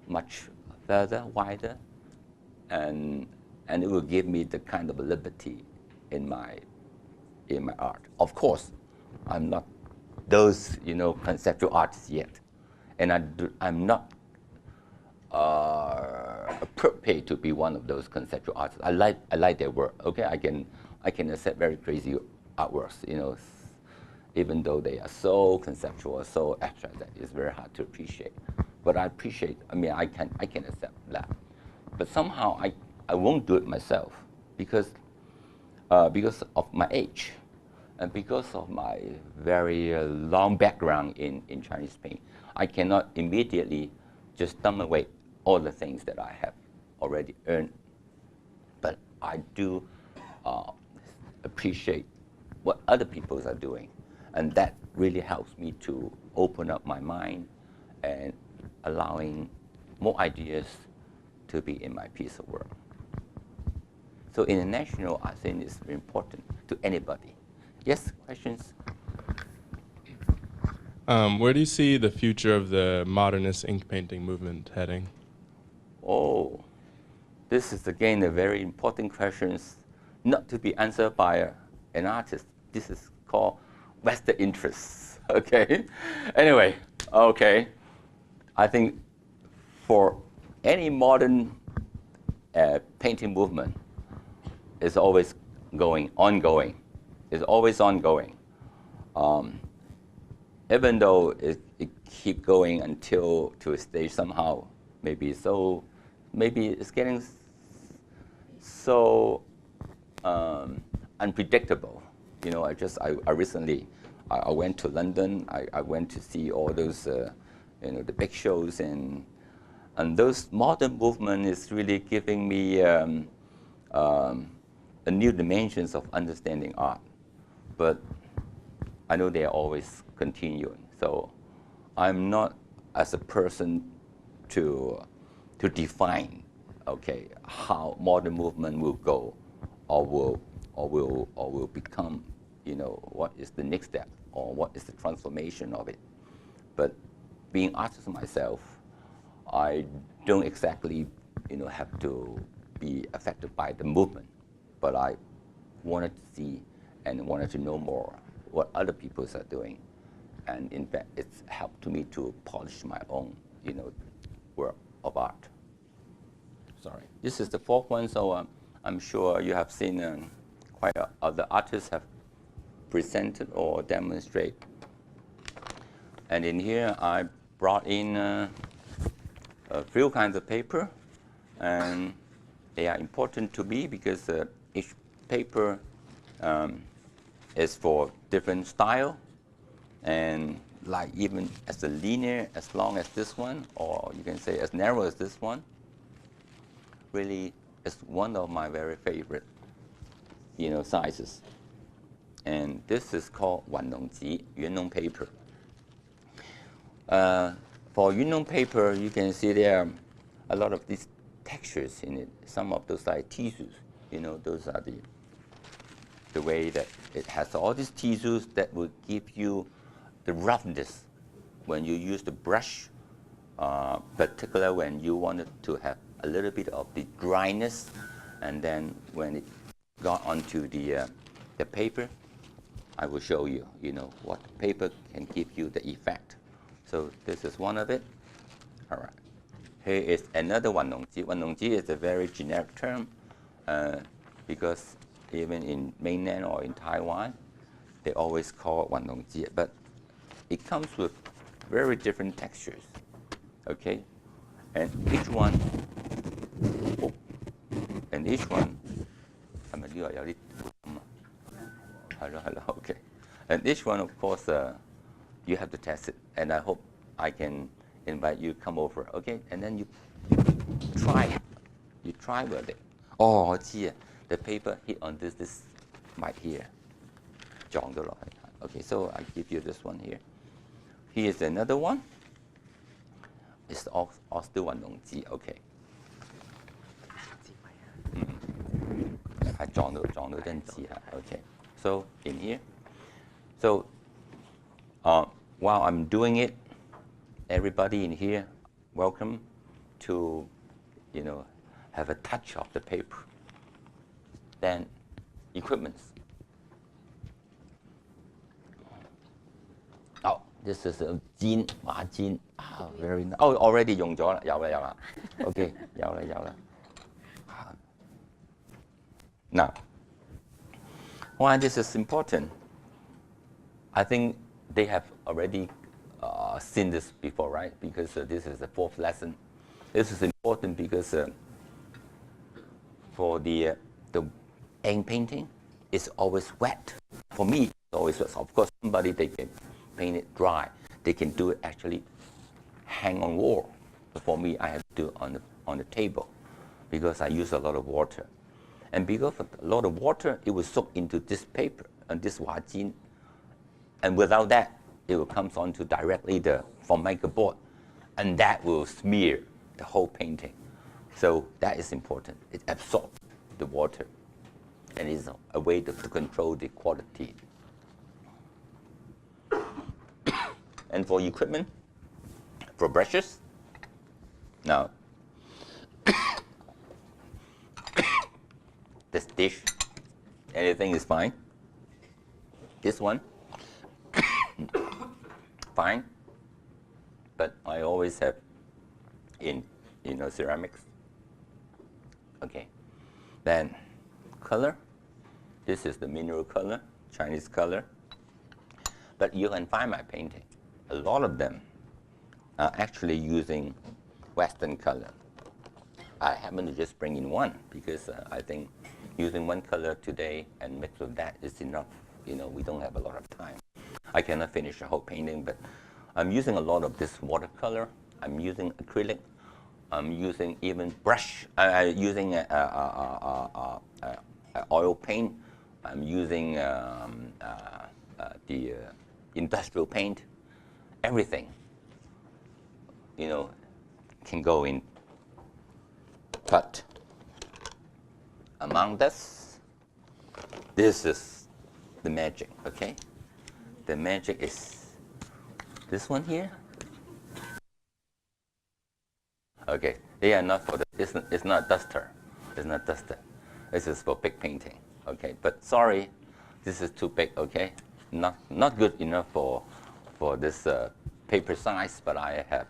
much further, wider, and it will give me the kind of liberty in my art. Of course, I'm not those conceptual artists yet, and I'm not prepared to be one of those conceptual artists. I like their work. Okay, I can accept very crazy artworks. Even though they are so conceptual, so abstract that it's very hard to appreciate. But I appreciate. I mean, I can accept that. But somehow I won't do it myself because of my age, and because of my very long background in Chinese paint. I cannot immediately just dump away all the things that I have already earned. But I do appreciate what other people are doing. And that really helps me to open up my mind and allowing more ideas to be in my piece of work. So international, I think, is very important to anybody. Yes, questions? Where do you see the future of the modernist ink painting movement heading? Oh, this is again a very important question, not to be answered by an artist. This is called vested interests. Okay. Anyway, okay. I think for any modern painting movement, it's always ongoing. It's always ongoing. Even though it keep going until to a stage somehow maybe it's getting so unpredictable. I recently I went to London. I went to see all those the big shows, and those modern movement is really giving me a new dimensions of understanding art. But I know they are always continuing. So I'm not as a person to define, okay, how modern movement will go, or will become, what is the next step, or what is the transformation of it. But being artist myself, I don't exactly, have to be affected by the movement, but I wanted to see and wanted to know more what other people are doing, And in fact, it's helped me to polish my own, work of art. Sorry. This is the fourth one, so I'm sure you have seen quite other artists have presented or demonstrate. And in here, I brought in a few kinds of paper, and they are important to me because each paper is for different style, and like even as linear as long as this one, or you can say as narrow as this one, really is one of my very favorite, sizes. And this is called 玩弄集, 圆弄 paper. For 圆弄 paper, you can see there are a lot of these textures in it. Some of those are tissues, those are the way that it has all these tissues that will give you the roughness when you use the brush, particularly when you wanted to have a little bit of the dryness, and then when it got onto the paper, I will show you, what paper can give you the effect. So this is one of it. All right. Here is another 玩弄集. 玩弄集 is a very generic term because even in mainland or in Taiwan, they always call it 玩弄集. But it comes with very different textures, okay? And each one, okay. And each one, of course, you have to test it. And I hope I can invite you come over, okay? And then you try it. You try with it. Oh, 我知啊, the paper hit on this right here. 撞咗落去. Okay, so I give you this one here. Here's another one. It's all still 玩弄集, okay. 係撞到真字啊, okay. So in here, so while I'm doing it, everybody in here, welcome to, have a touch of the paper. Then equipments. Oh, this is a 剪畫剪. Oh, very nice. Oh, already 用咗啦, 有啦. Okay, 有啦. Now, why this is important? I think they have already seen this before, right? Because this is the fourth lesson. This is important because for the ink painting, it's always wet. For me, it's always wet. Of course, somebody, they can paint it dry. They can do it actually hang on wall. But for me, I have to do it on the table because I use a lot of water. And because of a lot of water, it will soak into this paper and this 畫剪. And without that, it will come onto directly the Formica board. And that will smear the whole painting. So that is important. It absorbs the water. And it's a way to control the quality. And for equipment, for brushes, now, this dish, anything is fine. This one, fine. But I always have in, ceramics. Okay. Then color. This is the mineral color, Chinese color. But you can find my painting. A lot of them are actually using Western color. I happen to just bring in one because I think using one color today and mix with that is enough. We don't have a lot of time. I cannot finish the whole painting, but I'm using a lot of this watercolor. I'm using acrylic. I'm using even brush. I'm using oil paint. I'm using the industrial paint. Everything, can go in. But among this is the magic, okay? The magic is this one here. Okay, they are not for the, it's not duster. It's not duster. This is for big painting, okay? But sorry, this is too big, okay? Not good enough for for this paper size, but I have,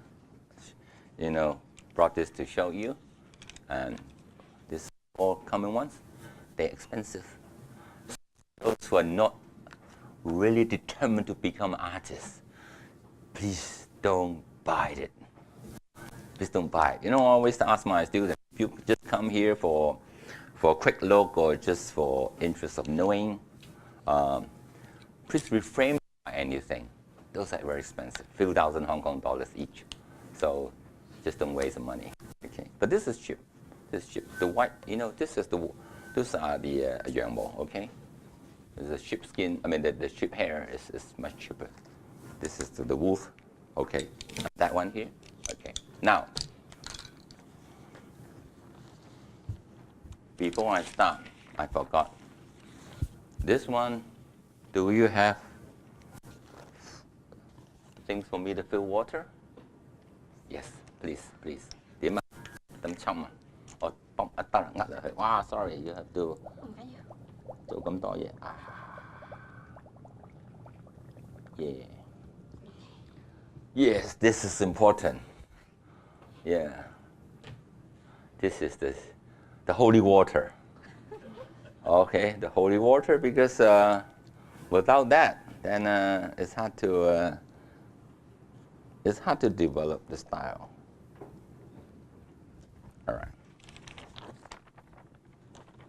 brought this to show you. And these all common ones, they're expensive. Those who are not really determined to become artists, please don't buy it. Please don't buy it. I always ask my students, if you just come here for a quick look or just for interest of knowing, please refrain from anything. Those are very expensive, few thousand Hong Kong dollars each. So just don't waste the money. Okay, but this is cheap. This is cheap. The white, this is those are the Yangmo. Okay, the sheep skin. I mean, the sheep hair is much cheaper. This is the wolf. Okay, that one here. Okay, now before I start, I forgot. This one, do you have things for me to fill water? Yes, please. 點啊？咁侵啊？我幫得啦，呃落去。哇 ，sorry， you have to 做咁多嘢啊。Yeah. Yes, this is important. Yeah. This is the holy water. Okay, the holy water, because without that, then it's hard to develop the style. All right.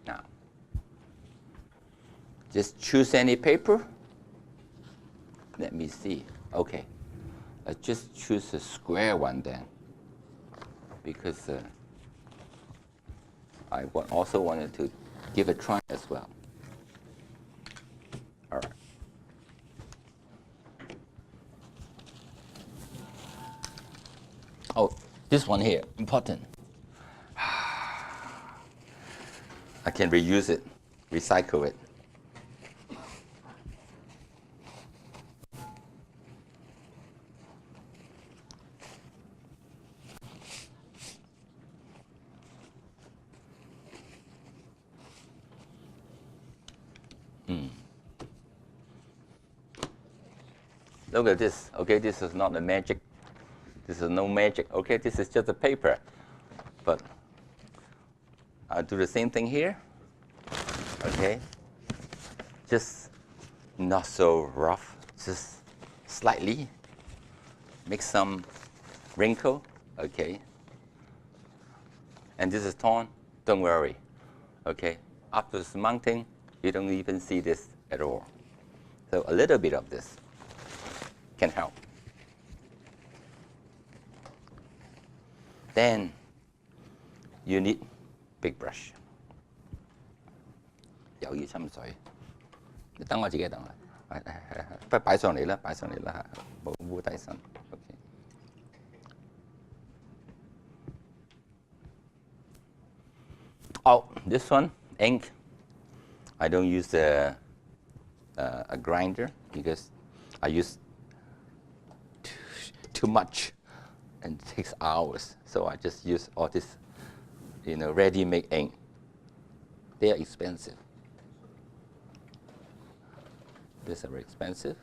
Now, just choose any paper. Let me see. Okay, I just choose a square one then, because I also wanted to give a try as well. All right. Oh, this one here, important. I can reuse it, recycle it. Look at this. Okay, this is not a magic. This is no magic. Okay, this is just a paper. But I'll do the same thing here. Okay, just not so rough. Just slightly make some wrinkle. Okay, and this is torn. Don't worry. Okay, after this mounting, you don't even see this at all. So a little bit of this can help. Then you need big brush. 又要浸水，你等我自己等啦，不擺上嚟啦，冇污低身。Okay. Oh, this one ink. I don't use a grinder because I use too much and it takes hours. So I just use all this, ready-made ink. They are expensive. These are very expensive.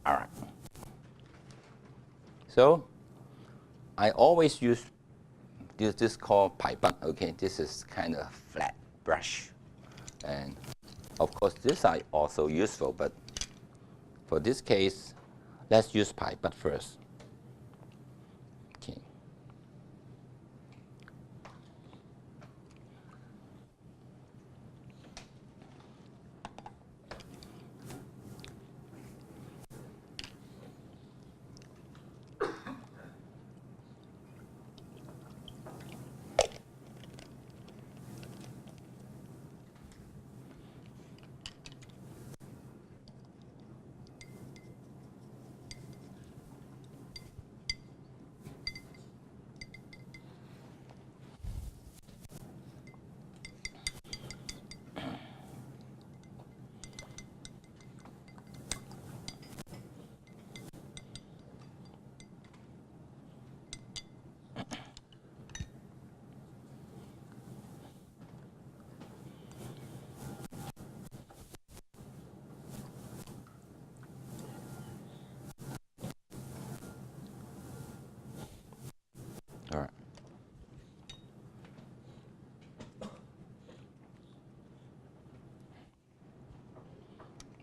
All right. So I always use this called pai bat. Okay, this is kind of flat brush, and of course this are also useful. But for this case, let's use pai bat first. Okay.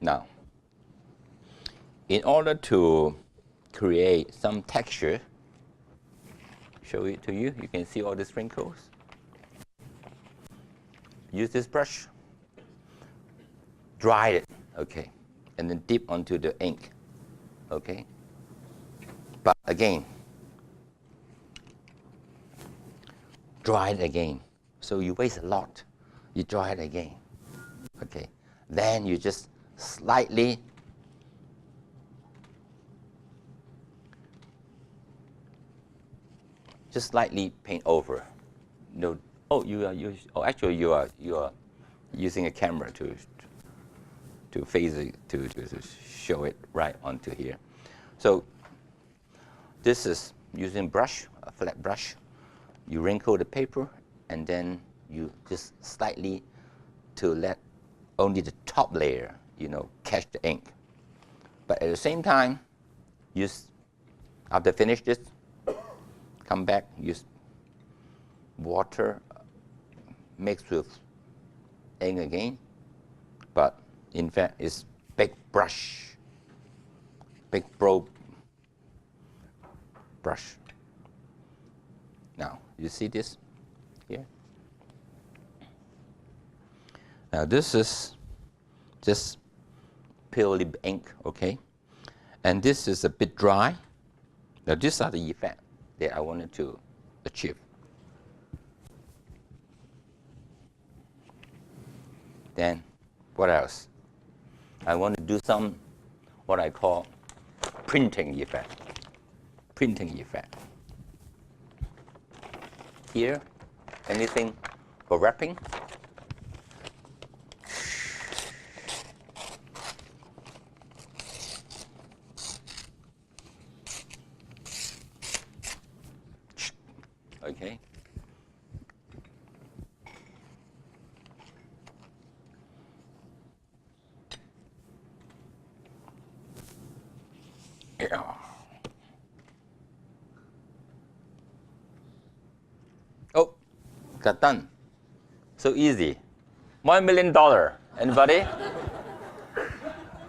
Now, in order to create some texture, show it to you. You can see all the wrinkles. Use this brush. Dry it, okay, and then dip onto the ink, okay. But again, dry it again. So you waste a lot. You dry it again, okay. Then you just slightly paint over. No, actually you are using a camera to phase it, to show it right onto here. So this is using brush, a flat brush. You wrinkle the paper and then you just slightly to let only the top layer, catch the ink. But at the same time, after finish this, come back, use water mixed with ink again. But in fact, it's big brush, big broad brush. Now, you see this here? Now, this is just purely ink, okay? And this is a bit dry. Now, these are the effects that I wanted to achieve. Then, what else? I want to do some, what I call printing effect. Printing effect. Here, anything for wrapping. Okay. Oh, got done. So easy. $1 million. Anybody?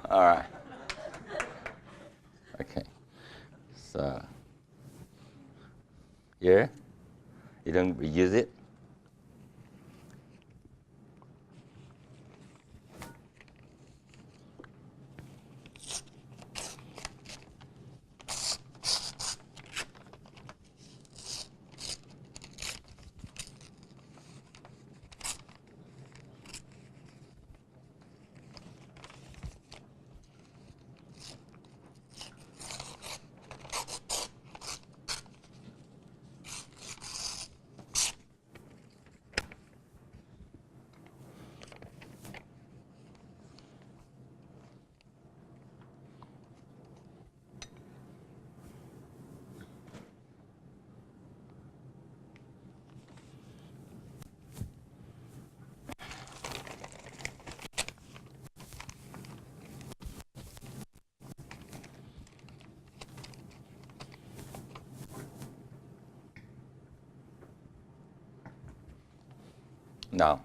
All right. Okay. So here, you don't reuse it. Now,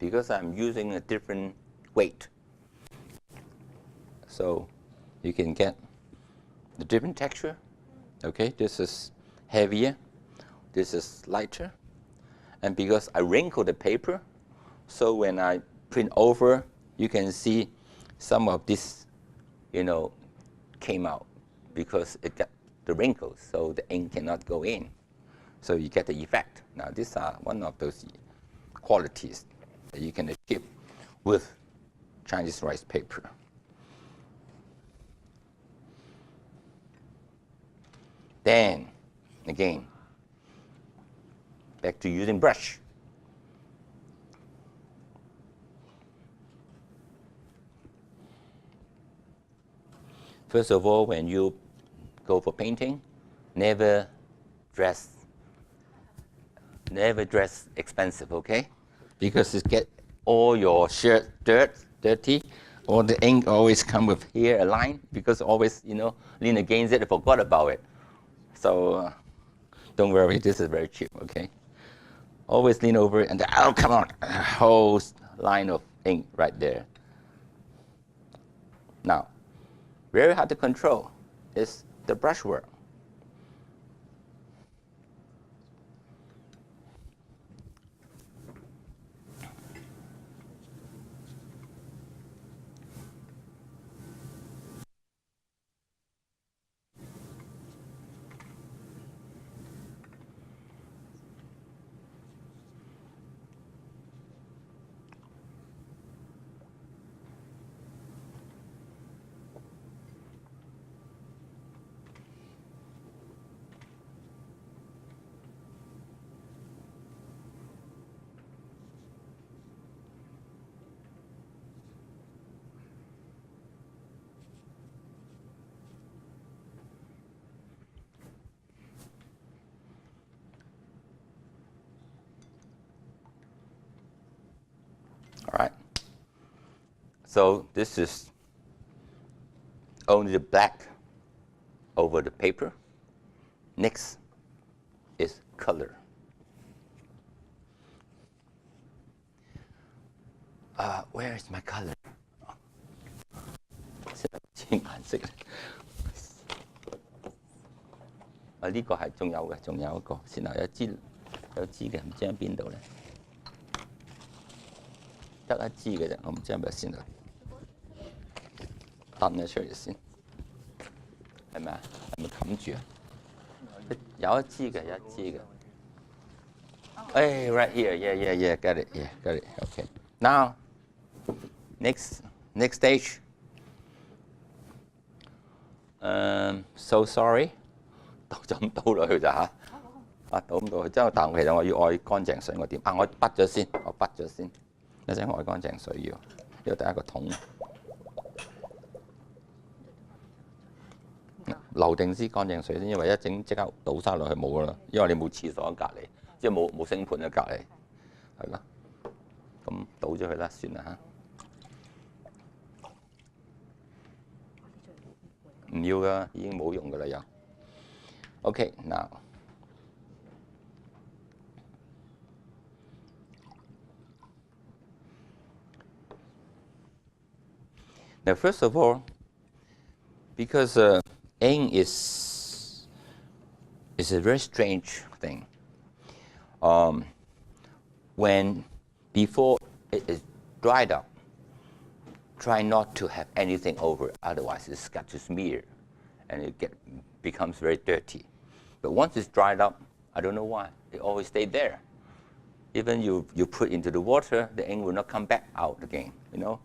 because I'm using a different weight, so you can get the different texture. Okay, this is heavier, this is lighter, and because I wrinkle the paper, so when I print over, you can see some of this, came out because it got the wrinkles, so the ink cannot go in. So you get the effect. Now, these are one of those qualities that you can achieve with Chinese rice paper. Then, again, back to using brush. First of all, when you go for painting, never dress expensive, okay? Because it get all your shirt dirty, or the ink always come with here a line, because always, lean against it and forgot about it. So don't worry, this is very cheap, okay? Always lean over it and oh, come on, a whole line of ink right there. Now, very hard to control is the brushwork. All right. So this is only the black over the paper. Next is color. Where is my color? 先顏色。呢個係仲有嘅，仲有一個，先頭有支嘅，唔知喺邊度咧？得一支嘅啫，我唔知係咪先頭掟咗出嚟先，係咪啊？係咪冚住啊？有一支嘅，有一支嘅。Right here, yeah, got it, okay. Now, next stage. So sorry. 就咁倒落去咋嚇？倒唔到去，之後但其實我要愛乾淨水，我點啊？我筆咗先，一陣愛乾淨水要，呢個第一個桶，留定支乾淨水先，因為一整即刻倒晒落去冇噶啦，因為你冇廁所喺隔離，即係冇星盤喺隔離，係啦，咁倒咗佢啦，算啦嚇，唔要噶，已經冇用噶啦又。Okay, now first of all, because ink is a very strange thing. When before it is dried up, try not to have anything over it, otherwise it's got to smear and it becomes very dirty. But once it's dried up, I don't know why, it always stayed there. Even you put into the water, the ink will not come back out again, you know.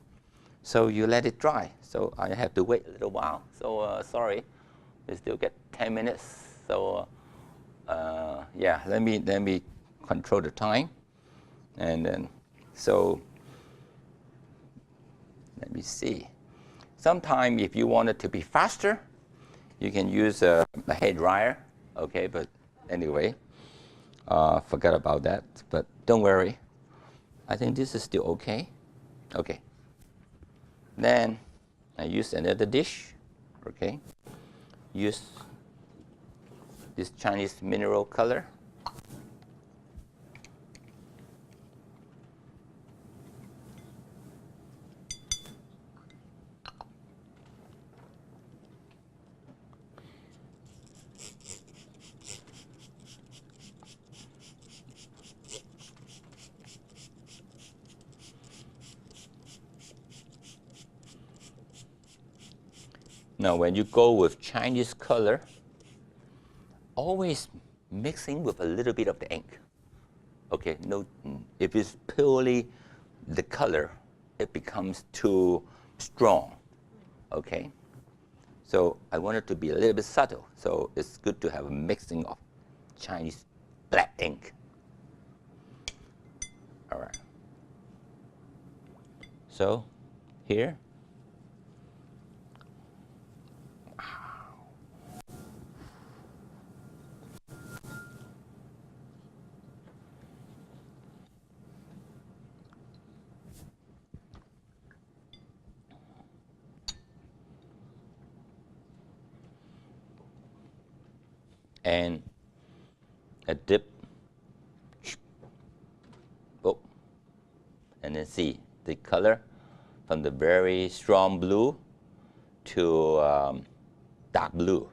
So you let it dry. So I have to wait a little while. So sorry, we still get 10 minutes. So yeah, let me control the time. And then, so let me see. Sometime if you want it to be faster, you can use a hair dryer. Okay, but anyway, forget about that. But don't worry. I think this is still okay. Okay. Then I use another dish. Okay. Use this Chinese mineral color. Now, when you go with Chinese color, always mixing with a little bit of the ink. Okay, no, if it's purely the color, it becomes too strong. Okay, so I want it to be a little bit subtle. So it's good to have a mixing of Chinese black ink. All right. So here. And a dip, oh, and then see the color from the very strong blue to dark blue.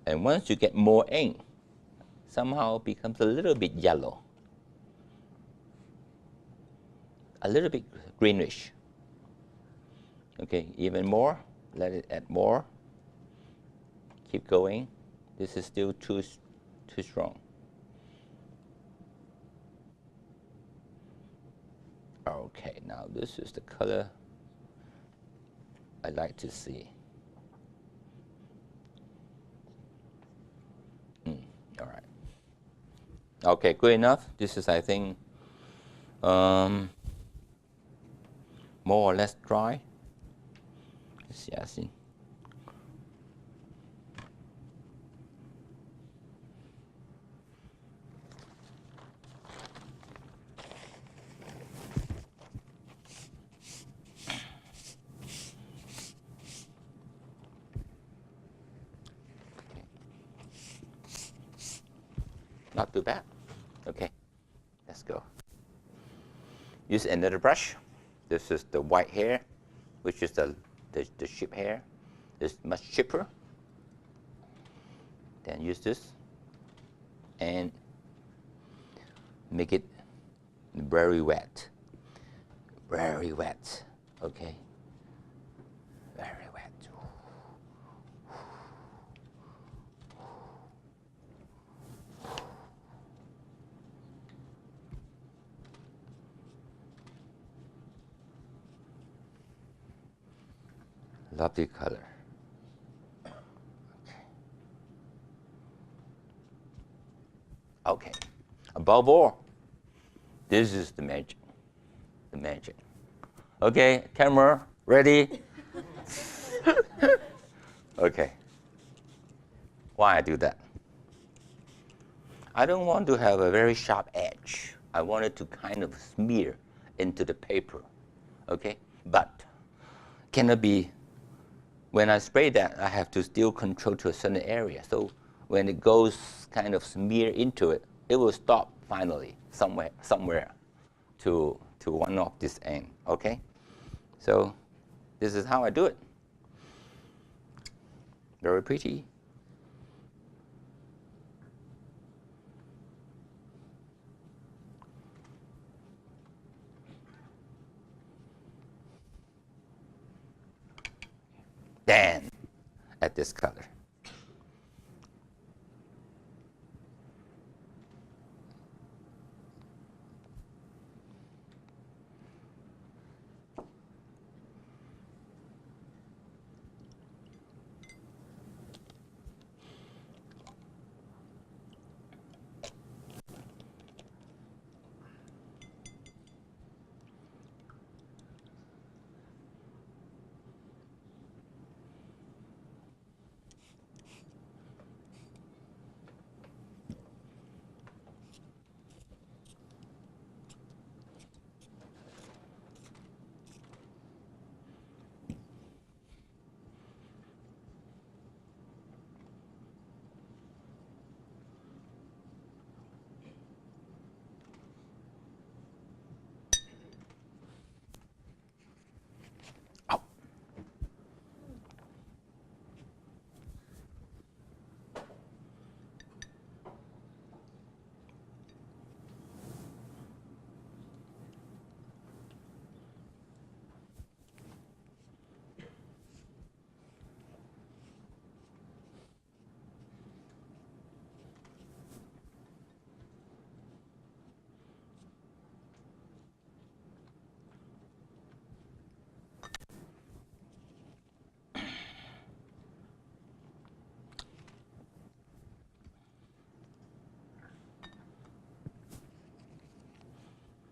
And once you get more ink, somehow it becomes a little bit yellow, a little bit greenish. Okay, even more, let it add more. Keep going. This is still too strong. Okay, now this is the color I like to see. All right. Okay, good enough. This is, I think, more or less dry. Let's see, I see. Not too bad. Okay, let's go. Use another brush. This is the white hair, which is the sheep hair. It's much cheaper. Then use this and make it very wet. Very wet. Okay. Very wet. Lovely color. Okay. Above all, this is the magic. The magic. Okay, camera, ready? Okay. Why I do that? I don't want to have a very sharp edge. I want it to kind of smear into the paper. Okay? But cannot be, when I spray that, I have to still control to a certain area. So when it goes kind of smear into it, it will stop finally somewhere to one off this end. Okay? So this is how I do it. Very pretty. Then add this color.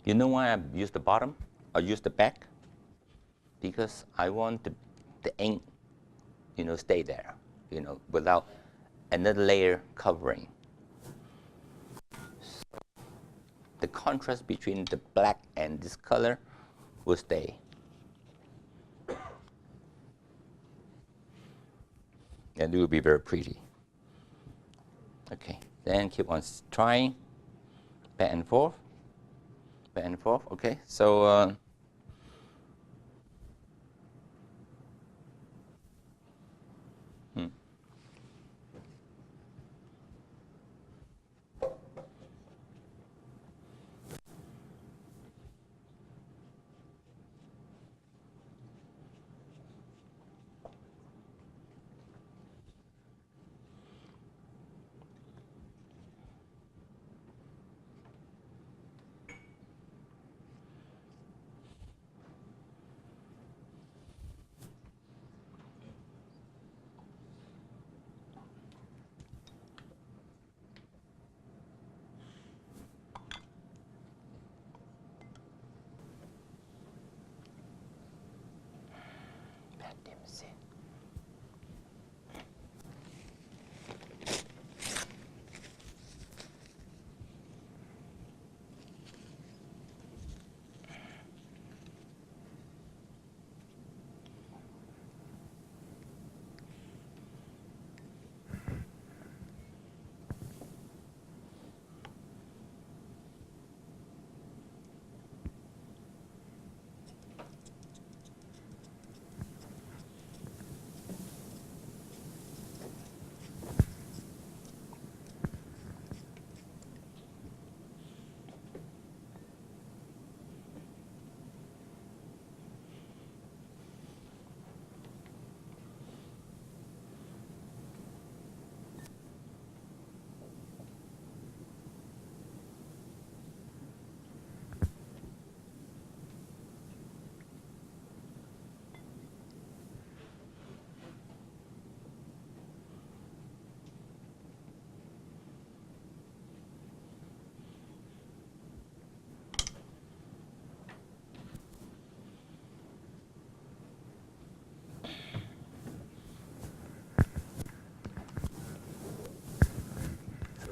You know why I use the bottom or use the back? Because I want the ink, stay there, without another layer covering. So the contrast between the black and this color will stay. And it will be very pretty. Okay, then keep on trying, back and forth. Back and forth, okay? So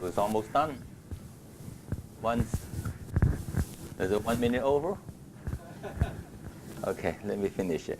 So it's almost done. Is it 1 minute over? Okay, let me finish it.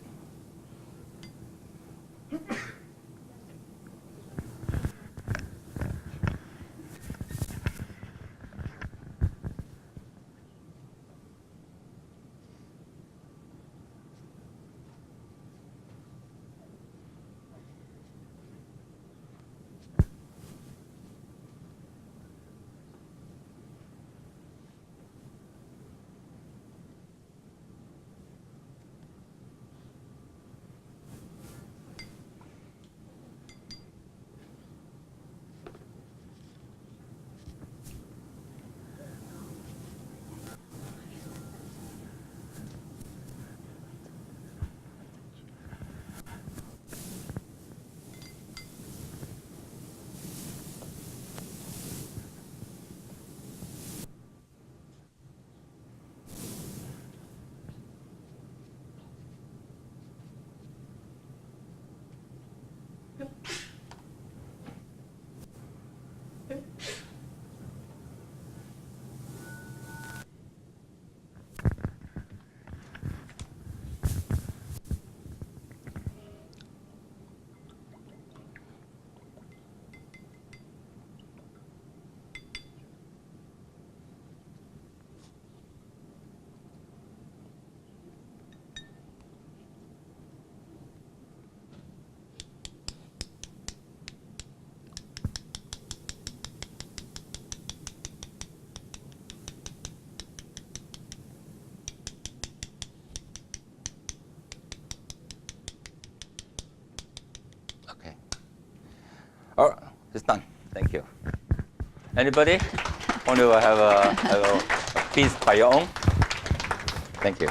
Okay. All right, it's done. Thank you. Anybody want to have a piece by your own? Thank you.